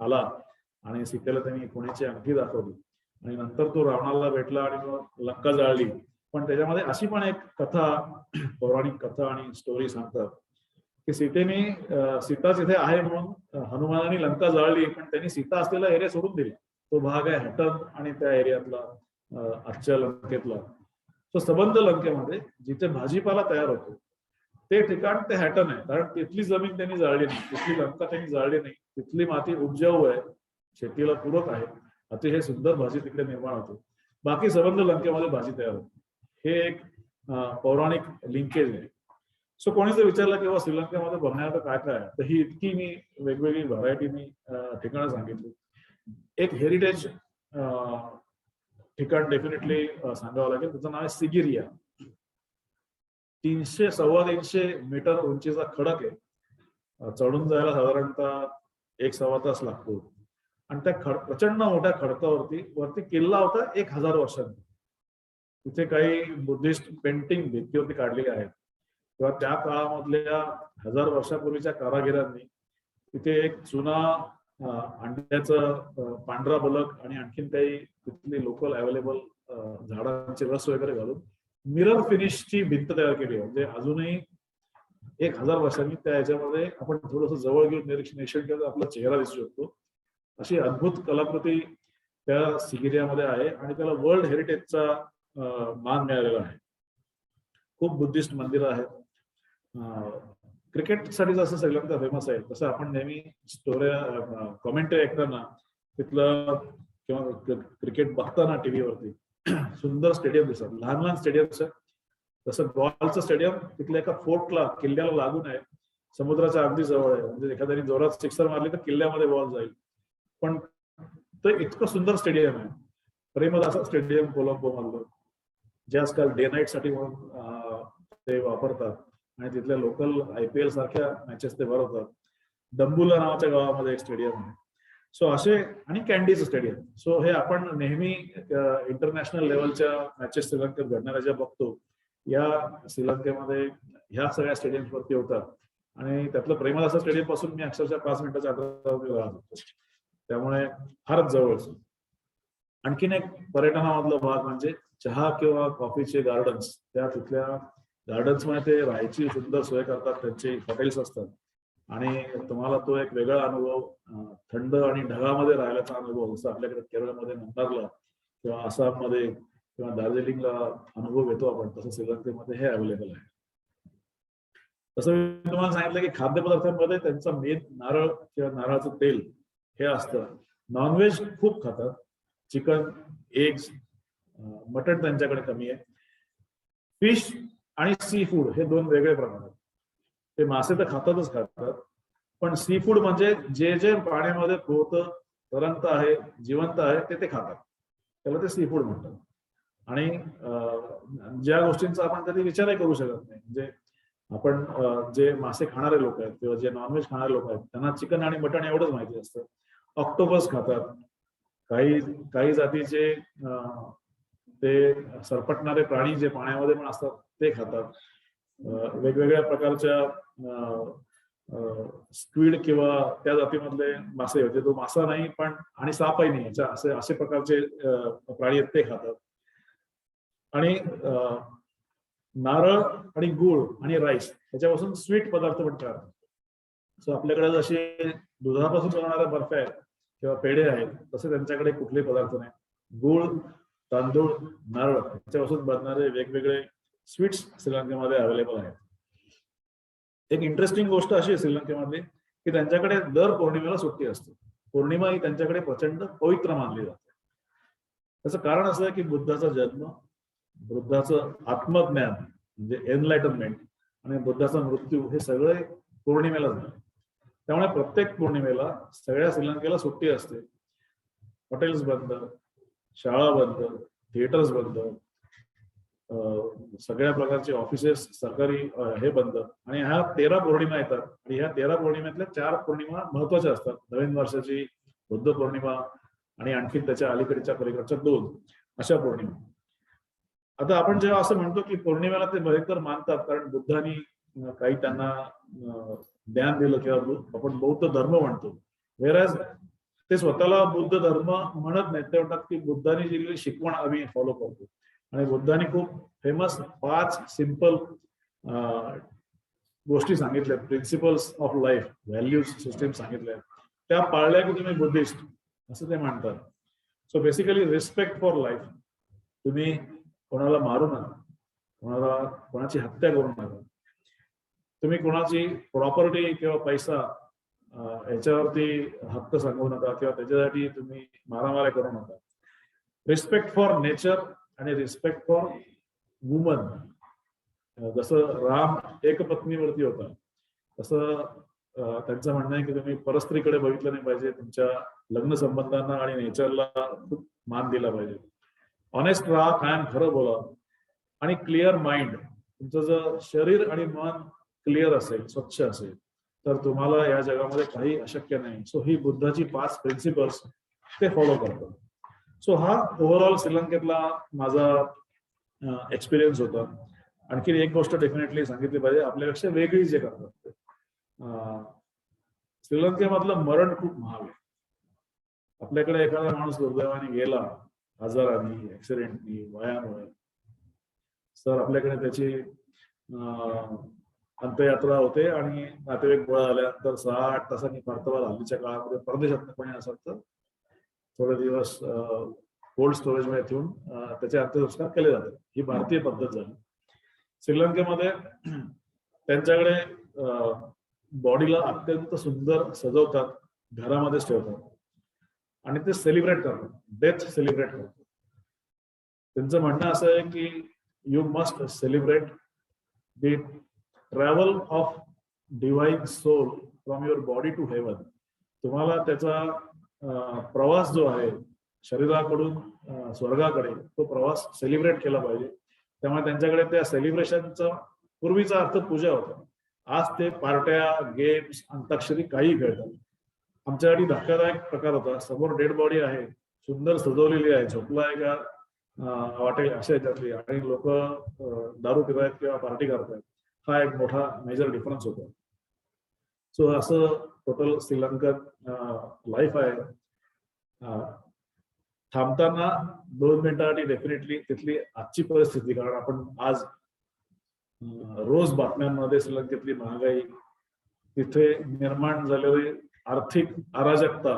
आला आणि सीतेला त्यांनी पुण्याची अंगठी दाखवली आणि नंतर तो रावणाला भेटला आणि मग लंका जाळली. पण त्याच्यामध्ये अशी पण एक कथा, पौराणिक कथा आणि स्टोरी सांगतात की सीता जिथे आहे म्हणून हनुमानाने लंका जाळली, पण त्यांनी सीता असलेला एरिया सोडून दिला. तो भाग आहे हटन आणि त्या एरियातला आजच्या लंकेतला. तो सबंध लंकेमध्ये जिथे भाजीपाला तयार होतो ते ठिकाण ते हॅटन आहे, कारण तिथली जमीन त्यांनी जाळली नाही, तिथली लंका त्यांनी जाळली नाही, तिथली माती उपजाऊ आहे. शेतीला पूरक आहे, अतिशय सुंदर भाजी तिकडे निर्माण होते. बाकी संबंध लंकेमध्ये भाजी तयार होते. हे एक पौराणिक लिंकेज आहे. सो कोणी जर विचारलं की श्रीलंकेमध्ये बघण्याचं काय काय आहे, तर ही इतकी मी वेगवेगळी व्हरायटी मी ठिकाणं सांगितली. एक हेरिटेज ठिकाण डेफिनेटली सांगावं लागेल, त्याचं नाव आहे सिगिरिया. 300-350 मीटर उंचीचा खडक आहे. चढून जायला साधारणतः 1-1.25 तास लागतो. आणि त्या प्रचंड मोठ्या खडकावरती किल्ला होता 1000 वर्षांनी. तिथे काही बुद्धिस्ट पेंटिंग भिंतीवरती काढलेली आहेत, किंवा त्या काळामधल्या 1000 वर्षापूर्वीच्या कारागिरांनी तिथे एक जुना अंड्याचं पांढरा बलक आणि आणखीन काही तिथली लोकल अवेलेबल झाडांचे रस वगैरे घालून मिरर फिनिशची भिंत तयार केली आहे. म्हणजे अजूनही 1000 वर्षांनी त्या ह्याच्यामध्ये आपण थोडंसं जवळ घेऊन निरीक्षण केलं तर आपला चेहरा दिसू शकतो. अशी अद्भुत कलाकृती त्या सिगिरियामध्ये आहे आणि त्याला वर्ल्ड हेरिटेजचा मान मिळालेला आहे. खूप बुद्धिस्ट मंदिरं आहेत. क्रिकेटसाठी जसं श्रीलंका फेमस आहे, तसं आपण नेहमी स्टोऱ्या कॉमेंट्री ऐकताना तिथलं किंवा क्रिकेट बघताना टीव्हीवरती सुंदर स्टेडियम दिसतात, लहान लहान स्टेडियम्स आहेत. तसं बॉलचं स्टेडियम तिथल्या एका फोर्टला, किल्ल्याला लागून आहे, समुद्राच्या अगदी जवळ आहे. म्हणजे एखाद्याने जोरात सिक्सर मारली तर किल्ल्यामध्ये बॉल जाईल. पण ते इतकं सुंदर स्टेडियम आहे. प्रेमदासा स्टेडियम कोलंबो मधलं, जे आजकाल डे नाईट साठी म्हणून ते वापरतात आणि तिथल्या लोकल IPL सारख्या मॅचेस ते भरवतात. डंबुला नावाच्या गावामध्ये एक स्टेडियम आहे. सो असे, आणि कॅन्डीचं स्टेडियम. सो हे आपण नेहमी इंटरनॅशनल लेवलच्या मॅचेस श्रीलंकेत घडणाऱ्या ज्या बघतो, या श्रीलंकेमध्ये ह्या सगळ्या स्टेडियम्स वरती होतात. आणि त्यातलं प्रेमदासा स्टेडियम पासून मी अक्षरशः 5 मिनिटाच्या अंतरावरती राहत होतो, त्यामुळे फारच जवळच. आणखीन एक पर्यटनामधला भाग म्हणजे चहा किंवा कॉफीचे गार्डन्स. त्या तिथल्या गार्डन्स मध्ये ते राहायची सुंदर सोय करतात, त्यांचे हॉटेल्स असतात आणि तुम्हाला तो एक वेगळा अनुभव, थंड आणि ढगामध्ये राहिल्याचा अनुभव, जसं आपल्याकडे केरळमध्ये मुन्नारला किंवा आसाममध्ये किंवा दार्जिलिंगला अनुभव घेतो आपण, तसं श्रीलंकेमध्ये हे अवेलेबल आहे. तसं मी तुम्हाला सांगितलं की खाद्यपदार्थांमध्ये त्यांचा मेन नारळ किंवा नारळाचं तेल हे असतं. नॉनव्हेज खूप खातात, चिकन, एग्स, मटण त्यांच्याकडे कमी आहे. फिश आणि सी फूड हे 2 वेगळे प्रकार आहेत. ते मासे तर खातात, पण सी फूड म्हणजे जे जे पाण्यामध्ये पोहतं, तरंगत आहे, जिवंत आहे, ते खातात, त्याला ते सी फूड म्हणतात. आणि ज्या गोष्टींचा आपण कधी विचारही करू शकत नाही, म्हणजे आपण जे मासे खाणारे लोक आहेत किंवा जे नॉनव्हेज खाणारे लोक आहेत त्यांना चिकन आणि मटण एवढंच माहिती असतं. ऑक्टोपस खातात, काही जातीचे ते सरपटणारे प्राणी जे पाण्यामध्ये पण असतात ते खातात. वेगवेगळ्या प्रकारच्या स्क्विड किंवा त्या जातीमधले मासे होते, तो मासा नाही पण आणि सापही नाही, असे प्रकारचे प्राणी आहेत ते खातात. आणि नारळ आणि गूळ आणि राईस ह्याच्यापासून स्वीट पदार्थ पण तयार होतात. सो आपल्याकडे जसे दुधापासून बनवणाऱ्या बर्फ्या आहेत किंवा पेढे आहेत, तसे त्यांच्याकडे कुठलेही पदार्थ नाही. गूळ, तांदूळ, नारळ ह्याच्यापासून बनणारे वेगवेगळे स्वीट्स श्रीलंकेमध्ये अवेलेबल आहेत. एक इंटरेस्टिंग गोष्ट अशी आहे श्रीलंकेमध्ये की त्यांच्याकडे दर पौर्णिमेला सुट्टी असते. पौर्णिमा ही त्यांच्याकडे प्रचंड पवित्र मानली जाते. त्याचं कारण असं आहे की बुद्धाचा जन्म, बुद्धाचं आत्मज्ञान म्हणजे एनलाइटनमेंट आणि बुद्धाचा मृत्यू हे सगळे पौर्णिमेला झाले. त्यामुळे प्रत्येक पौर्णिमेला सगळ्या श्रीलंकेला सुट्टी असते. हॉटेल्स बंद, शाळा बंद, थिएटर्स बंद, सगळ्या प्रकारचे ऑफिसेस सरकारी हे बंद. आणि ह्या 13 पौर्णिमा येतात आणि ह्या 13 पौर्णिमेतल्या 4 पौर्णिमा महत्वाच्या असतात. नवीन वर्षाची बुद्ध पौर्णिमा आणि आणखी त्याच्या अलीकडच्या पलीकडच्या 2 अशा पौर्णिमा. आता आपण जेव्हा असं म्हणतो की पौर्णिमेला ते भयंकर मानतात कारण बुद्धांनी काही त्यांना ज्ञान दिलं किंवा आपण बौद्ध धर्म म्हणतो, वेरॅज ते स्वतःला बुद्ध धर्म म्हणत नाहीत. ते म्हणतात की बुद्धांनी दिलेली शिकवण आम्ही फॉलो करतो. आणि बुद्धांनी खूप फेमस 5 सिंपल गोष्टी सांगितल्या, principles of life, values system सांगितल्या, त्या पाळल्या की तुम्ही बुद्धिस्ट असं ते म्हणतात. So basically respect for life. तुम्ही कोणाला मारू नका, कोणाची हत्या करू नका, तुम्ही कोणाची प्रॉपर्टी किंवा पैसा याच्यावरती हक्क सांगू नका किंवा त्याच्यासाठी तुम्ही मारामाऱ्या करू नका. रिस्पेक्ट फॉर नेचर आणि रिस्पेक्ट फॉर वुमन. जसं राम एक पत्नीवरती होता तसं त्यांचं म्हणणं आहे की तुम्ही परस्त्रीकडे बघितलं नाही पाहिजे. तुमच्या लग्न संबंधांना आणि नेचरला खूप मान दिला पाहिजे. ऑनेस्ट राहा, कायम खरं बोला आणि क्लिअर माइंड. तुमचं जर शरीर आणि मन क्लिअर असेल, स्वच्छ असेल, तर तुम्हाला या जगामध्ये काही अशक्य नाही. सो ही बुद्धाची 5 प्रिन्सिपल्स ते फॉलो करतात. सो हा ओव्हरऑल श्रीलंकेतला माझा एक्सपिरियन्स होता. आणखी एक गोष्ट डेफिनेटली सांगितली पाहिजे, आपल्यापेक्षा वेगळी जे करतात. श्रीलंकेमधलं मरण खूप महाग आहे. आपल्याकडे एखादा माणूस दुर्दैवाने गेला आजाराने, ऍक्सिडेंटनी, वयामुळे, तर आपल्याकडे त्याची अंत्ययात्रा होते आणि नातेवाईक गोळा झाल्यानंतर 6-8 तासांनी परतवाल. हल्लीच्या काळामध्ये परदेशात कोणी असेल तर थोडे दिवस कोल्ड स्टोरेज मध्ये ठेवून त्याचे अंत्यसंस्कार केले जातात. ही भारतीय पद्धत झाली. श्रीलंकेमध्ये त्यांच्याकडे बॉडीला अत्यंत सुंदर सजवतात, घरामध्येच ठेवतात आणि ते सेलिब्रेट करतात, डेथ सेलिब्रेट करतात. त्यांचं म्हणणं असं आहे की you must celebrate the travel of divine soul from your body to heaven. तुम्हाला त्याचा प्रवास जो आहे शरीराकडून स्वर्गाकडे, तो प्रवास सेलिब्रेट केला पाहिजे. त्यामुळे त्यांच्याकडे त्या सेलिब्रेशनचा पूर्वीचा अर्थ पूजा होता. आज ते पार्ट्या, गेम्स, अंताक्षरी काही खेळतात. आमच्यासाठी धक्कादायक प्रकार होता. समोर डेड बॉडी आहे, सुंदर सजवलेली आहे, झोपला आहे का वाटेल अशा याच्यातली, आणि लोक दारू पित आहेत किंवा पार्टी करतायत. हा एक मोठा मेजर डिफरन्स होता. सो असं टोटल श्रीलंकन लाईफ आहे. थांबताना 2 मिनिटांसाठी डेफिनेटली तिथली आजची परिस्थिती, कारण आपण आज रोज बातम्यांमध्ये श्रीलंकेतली महागाई, तिथे निर्माण झालेली आर्थिक अराजकता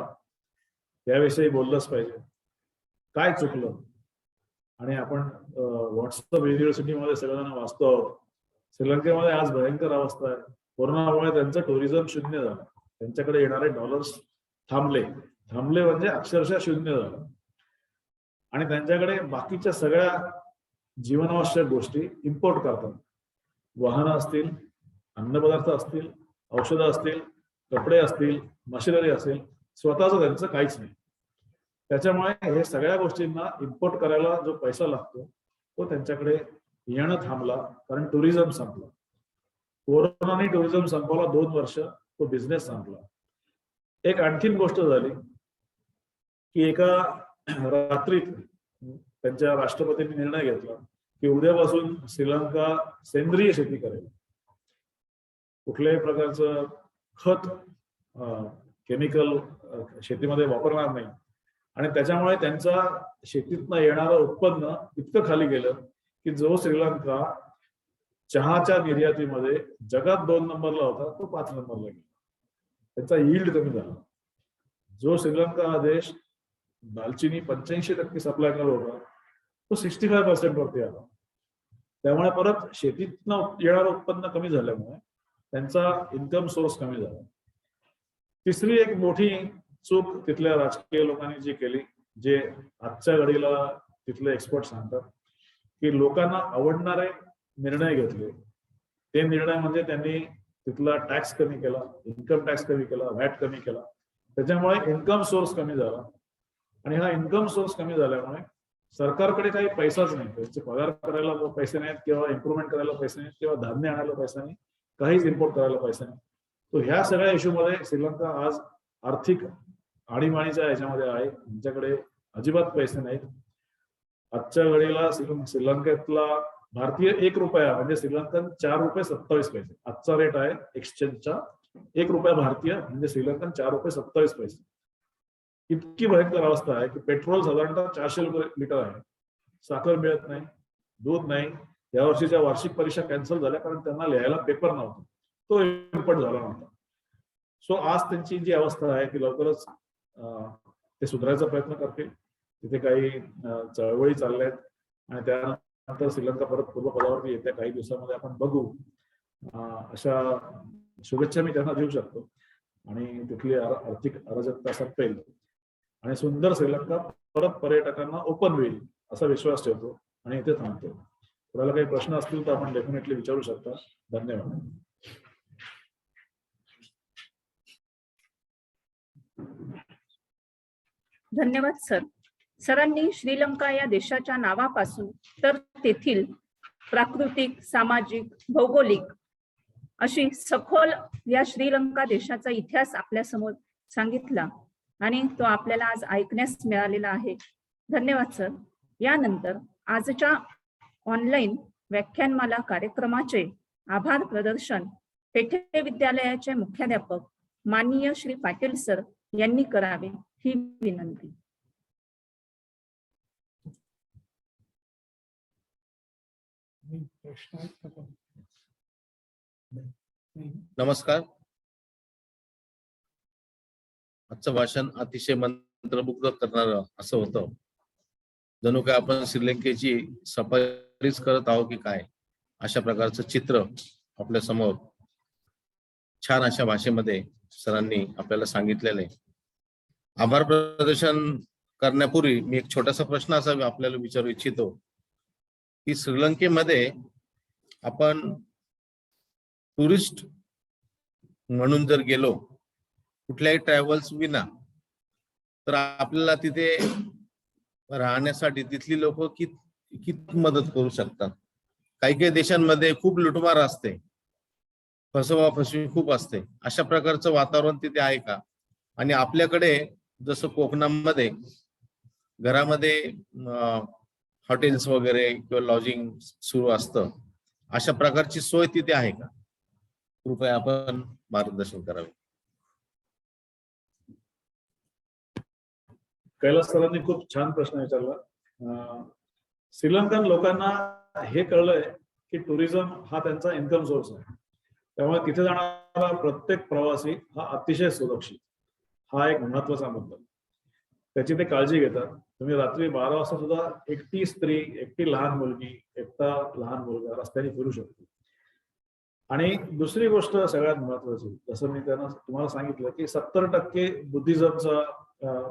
याविषयी बोललंच पाहिजे. काय चुकलं? आणि आपण व्हॉट्सअप युनिव्हर्सिटीमध्ये सगळ्यांना वाचतो आहोत. श्रीलंकेमध्ये आज भयंकर अवस्था आहे. कोरोनामुळे त्यांचं टुरिझम शून्य झालं. त्यांच्याकडे येणारे डॉलर्स थांबले म्हणजे अक्षरशः शून्य झालं. आणि त्यांच्याकडे बाकीच्या सगळ्या जीवनावश्यक गोष्टी इम्पोर्ट करतात. वाहनं असतील, अन्नपदार्थ असतील, औषधं असतील, कपडे असतील, मशिनरी असेल, स्वतःच त्यांचं काहीच नाही. त्याच्यामुळे हे सगळ्या गोष्टींना इम्पोर्ट करायला जो पैसा लागतो तो त्यांच्याकडे येणं थांबला, कारण टुरिझम संपला. कोरोनाने टुरिझम संपवला. 2 वर्ष तो बिझनेस संपला. एक आणखीन गोष्ट झाली की एका रात्रीत त्यांच्या राष्ट्रपतींनी निर्णय घेतला की उद्यापासून श्रीलंका सेंद्रिय शेती करेल. कुठल्याही प्रकारचं खत, केमिकल शेतीमध्ये वापरणार नाही. आणि त्याच्यामुळे त्यांच्या शेतीतनं येणारं उत्पन्न इतकं खाली गेलं की जो श्रीलंका चहाच्या निर्यातीमध्ये जगात 2 नंबरला होता तो 5 नंबरला गेला. त्यांचा यील्ड कमी झाला. जो श्रीलंका हा देश दालचिनी 85% सप्लाय करत होता तो 65% वरती आला. त्यामुळे परत शेतीतनं येणारं उत्पन्न कमी झाल्यामुळे त्यांचा इन्कम सोर्स कमी झाला. तिसरी एक मोठी चूक तिथल्या राजकीय लोकांनी जी केली, जे आजच्या घडीला तिथले एक्सपर्ट सांगतात की लोकांना आवडणारे निर्णय घेतले. ते निर्णय म्हणजे त्यांनी तिथला टॅक्स कमी केला, इन्कम टॅक्स कमी केला, व्हॅट कमी केला. त्याच्यामुळे इन्कम सोर्स कमी झाला. आणि हा इन्कम सोर्स कमी झाल्यामुळे सरकारकडे काही पैसाच नाही. त्यांचे पगार करायला पैसे नाहीत, किंवा इम्प्रुव्हमेंट करायला पैसे नाहीत, किंवा धान्य आणायला पैसा नाही, काहीच इम्पोर्ट करायला पैसा नाही. तो ह्या सगळ्या इश्यूमध्ये श्रीलंका आज आर्थिक आणीबाणीच्या ह्याच्यामध्ये आहे. त्यांच्याकडे अजिबात पैसे नाहीत. आजच्या घडीला श्रीलंकेतला भारतीय 1 रुपया म्हणजे श्रीलंकन 4 रुपये 27 पैसे आजचा रेट आहे एक्सचेंजचा. 1 रुपया भारतीय म्हणजे श्रीलंकन 4 रुपये 27 पैसे. इतकी भयंकर अवस्था आहे की पेट्रोल साधारणतः 400 रुपये लिटर आहे. साखर मिळत नाही, दूध नाही. या वर्षीच्या वार्षिक परीक्षा कॅन्सल झाल्या कारण त्यांना लिहायला पेपर नव्हता, तो इम्पोर्ट झाला नव्हता. सो आज त्यांची जी अवस्था आहे ती लवकरच ते सुधारायचा प्रयत्न करतील. तिथे काही चळवळी चालल्या आहेत आणि त्यानंतर श्रीलंका परत पूर्वपदावरती येत्या काही दिवसामध्ये आपण बघू. अशा शुभेच्छा मी त्यांना देऊ शकतो. आणि तिथली आर्थिक अराजकता संपेल आणि सुंदर श्रीलंका परत पर्यटकांना ओपन होईल असा विश्वास ठेवतो आणि इथे थांबतो. कोणाला काही प्रश्न असतील तर आपण डेफिनेटली विचारू शकता. धन्यवाद. धन्यवाद सर. सरांनी श्रीलंका या देशाच्या नावापासून तर तेथील प्राकृतिक, सामाजिक, भौगोलिक अशी सखोल या श्रीलंका देशाचा इतिहास आपल्या समोर सांगितला आणि तो आपल्याला आज ऐकण्यास मिळालेला आहे. धन्यवाद सर. यानंतर आजच्या ऑनलाईन व्याख्यानमाला कार्यक्रमाचे आभार प्रदर्शन पेठे विद्यालयाचे मुख्याध्यापक माननीय श्री पाटील सर यांनी करावे ही विनंती. नमस्कार. आजचं भाषण अतिशय मंत्रमुग्ध करणारं असं होतं. जणू काय आपण श्रीलंकेची सफारीच करत आहोत की काय, अशा प्रकारचं चित्र आपल्या समोर छान अशा भाषेमध्ये सरांनी आपल्याला सांगितलेलं आहे. आभार प्रदर्शन करण्यापूर्वी मी एक छोटासा प्रश्न असा आपल्याला विचारू इच्छितो की श्रीलंकेमध्ये आपण टुरिस्ट म्हणून जर गेलो कुठल्याही ट्रॅव्हल्स विना, तर आपल्याला तिथे राहण्यासाठी तिथली लोक किती मदत करू शकतात. काही देशांमध्ये खूप लुटमार असते, फसवाफसवी खूप असते. अशा प्रकारचं वातावरण तिथे आहे का? आणि आपल्याकडे जसं कोकणामध्ये घरामध्ये हॉटेल्स वगैरे किंवा लॉजिंग सुरू असतं, अशा प्रकारची सोय तिथे आहे का? कृपया आपण मार्गदर्शन करावे. कैलास सरांनी खूप छान प्रश्न विचारला. श्रीलंकन लोकांना हे कळलंय की टुरिझम हा त्यांचा इन्कम सोर्स आहे. त्यामुळे तिथे जाणारा प्रत्येक प्रवासी हा अतिशय सुरक्षित, हा एक महत्वाचा मुद्दा. त्याची ते काळजी घेतात. तुम्ही रात्री 12 वाजता सुद्धा एकटी स्त्री, एकटी लहान मुलगी, एकटा लहान मुलगा रस्त्याने फिरू शकतो. आणि दुसरी गोष्ट सगळ्यात महत्वाची, जसं मी तुम्हाला सांगितलं की 70% बुद्धिझमचा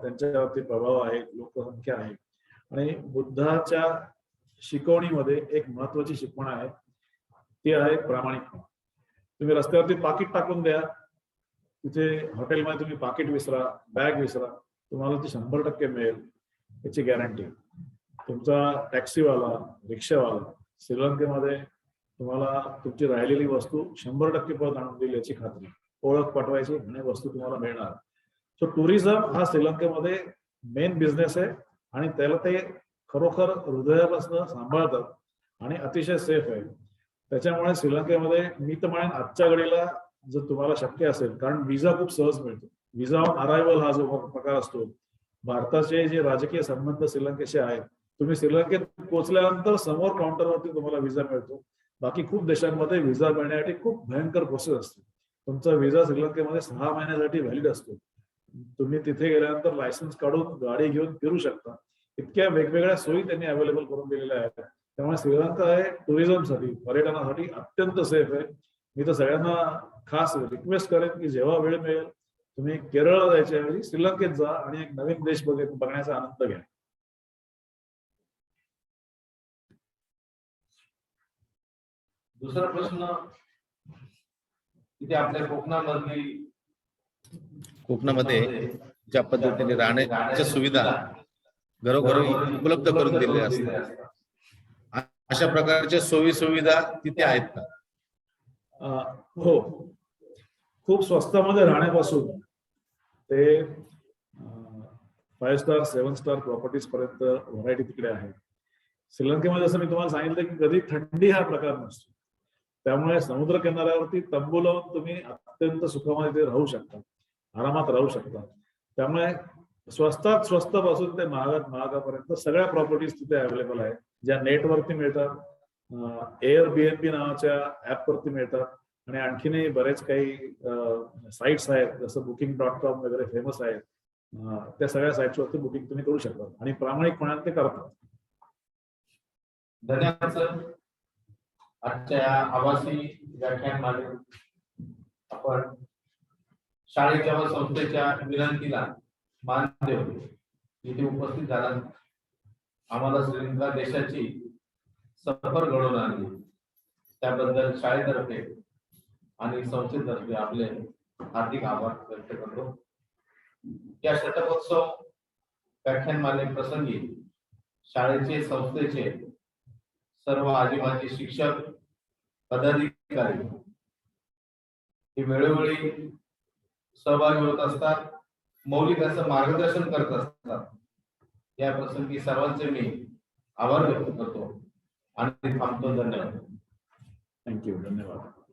त्यांच्यावरती प्रभाव आहे, लोकसंख्या आहे. आणि बुद्धाच्या शिकवणीमध्ये एक महत्वाची शिकवण आहे, ती आहे प्रामाणिकपणा. तुम्ही रस्त्यावरती पाकिट टाकून द्या, तिथे हॉटेलमध्ये तुम्ही पाकिट विसरा, बॅग विसरा, तुम्हाला ती 100% मिळेल याची गॅरंटी. तुमचा टॅक्सीवाला, रिक्षावाला श्रीलंकेमध्ये तुम्हाला तुमची राहिलेली वस्तू 100% परत आणून देईल याची खात्री. ओळख पटवायची आणि वस्तू तुम्हाला मिळणार. सो टुरिझम हा श्रीलंकेमध्ये मेन बिझनेस आहे आणि त्याला ते खरोखर हृदयापासून सांभाळतात आणि अतिशय सेफ आहे. त्याच्यामुळे श्रीलंकेमध्ये मी तर म्हणेन आजच्या घडीला जर तुम्हाला शक्य असेल, कारण विजा खूप सहज मिळतो. विजा ऑन अरायव्हल हा जो प्रकार असतो, भारताचे जे राजकीय संबंध श्रीलंकेशी आहेत, तुम्ही श्रीलंकेत पोहोचल्यानंतर समोर काउंटरवरती तुम्हाला विजा मिळतो. बाकी खूप देशांमध्ये विजा मिळण्यासाठी खूप भयंकर प्रोसेस असते. तुमचा विजा श्रीलंकेमध्ये 6 महिन्यासाठी व्हॅलिड असतो. तुम्ही तिथे गेल्यानंतर लायसन्स काढून गाडी घेऊन फिरू शकता. इतक्या वेगवेगळ्या सोयी त्यांनी अवेलेबल करून दिलेल्या आहेत. त्यामुळे श्रीलंका हे टुरिझमसाठी, पर्यटनासाठी अत्यंत सेफ आहे. मी तर सगळ्यांना खास रिक्वेस्ट करेन की जेव्हा वेळ मिळेल तुम्ही केरळला जायच्या ऐवजी श्रीलंकेत जा आणि एक नवीन देश बघण्याचा आनंद घ्या. दुसरा प्रश्न, इथे आपल्या कोकणामध्ये ज्या पद्धतीने राहण्याच्या सुविधा घरोघरी उपलब्ध करून दिलेल्या असतात, अशा प्रकारच्या सोयी सुविधा तिथे आहेत का? हो, खूप स्वस्तामध्ये राहण्यापासून ते 5 स्टार 7 स्टार प्रॉपर्टीज पर्यंत व्हरायटी तिकडे आहे. श्रीलंकेमध्ये जसं मी तुम्हाला सांगितलं की कधी थंडी हा प्रकार नसतो. त्यामुळे समुद्र किनाऱ्यावरती तंबू लावून तुम्ही अत्यंत सुखामध्ये राहू शकता, आरामात राहू शकता. त्यामुळे स्वस्तात स्वस्त पासून ते महागात महागापर्यंत सगळ्या प्रॉपर्टीज तिथे अवेलेबल आहेत, ज्या नेटवरती मिळतात, Airbnb नावाच्या ऍपवरती मिळतात आणि आणखीनही बरेच काही साईट्स आहेत, जसं booking.com वगैरे फेमस आहेत. त्या सगळ्या साईट्सवरती बुकिंग तुम्ही करू शकता आणि प्रामाणिकपणाने ते करतात. धन्यवाद सर. आजच्या आभासी व्याख्यानमालेत आपण शाळेच्या व संस्थेच्या विनंतीला मान देऊन इथे उपस्थित झाला आम्हाला श्रीलंका देशाची सफर घडवून आणली त्याबद्दल शाळेतर्फे आणि संस्थेतर्फे आपले हार्दिक आभार व्यक्त करतो. या शतकोत्सव व्याख्यानमाले प्रसंगी शाळेचे संस्थेचे सर्व आजीबाजी शिक्षक पदाधिकारी हे वेळोवेळी सहभागी होत असतात, मौलिक असं मार्गदर्शन करत असतात. या प्रसंगी सर्वांचे मी आभार व्यक्त करतो आणि थांबतो. धन्यवाद. थँक्यू. धन्यवाद.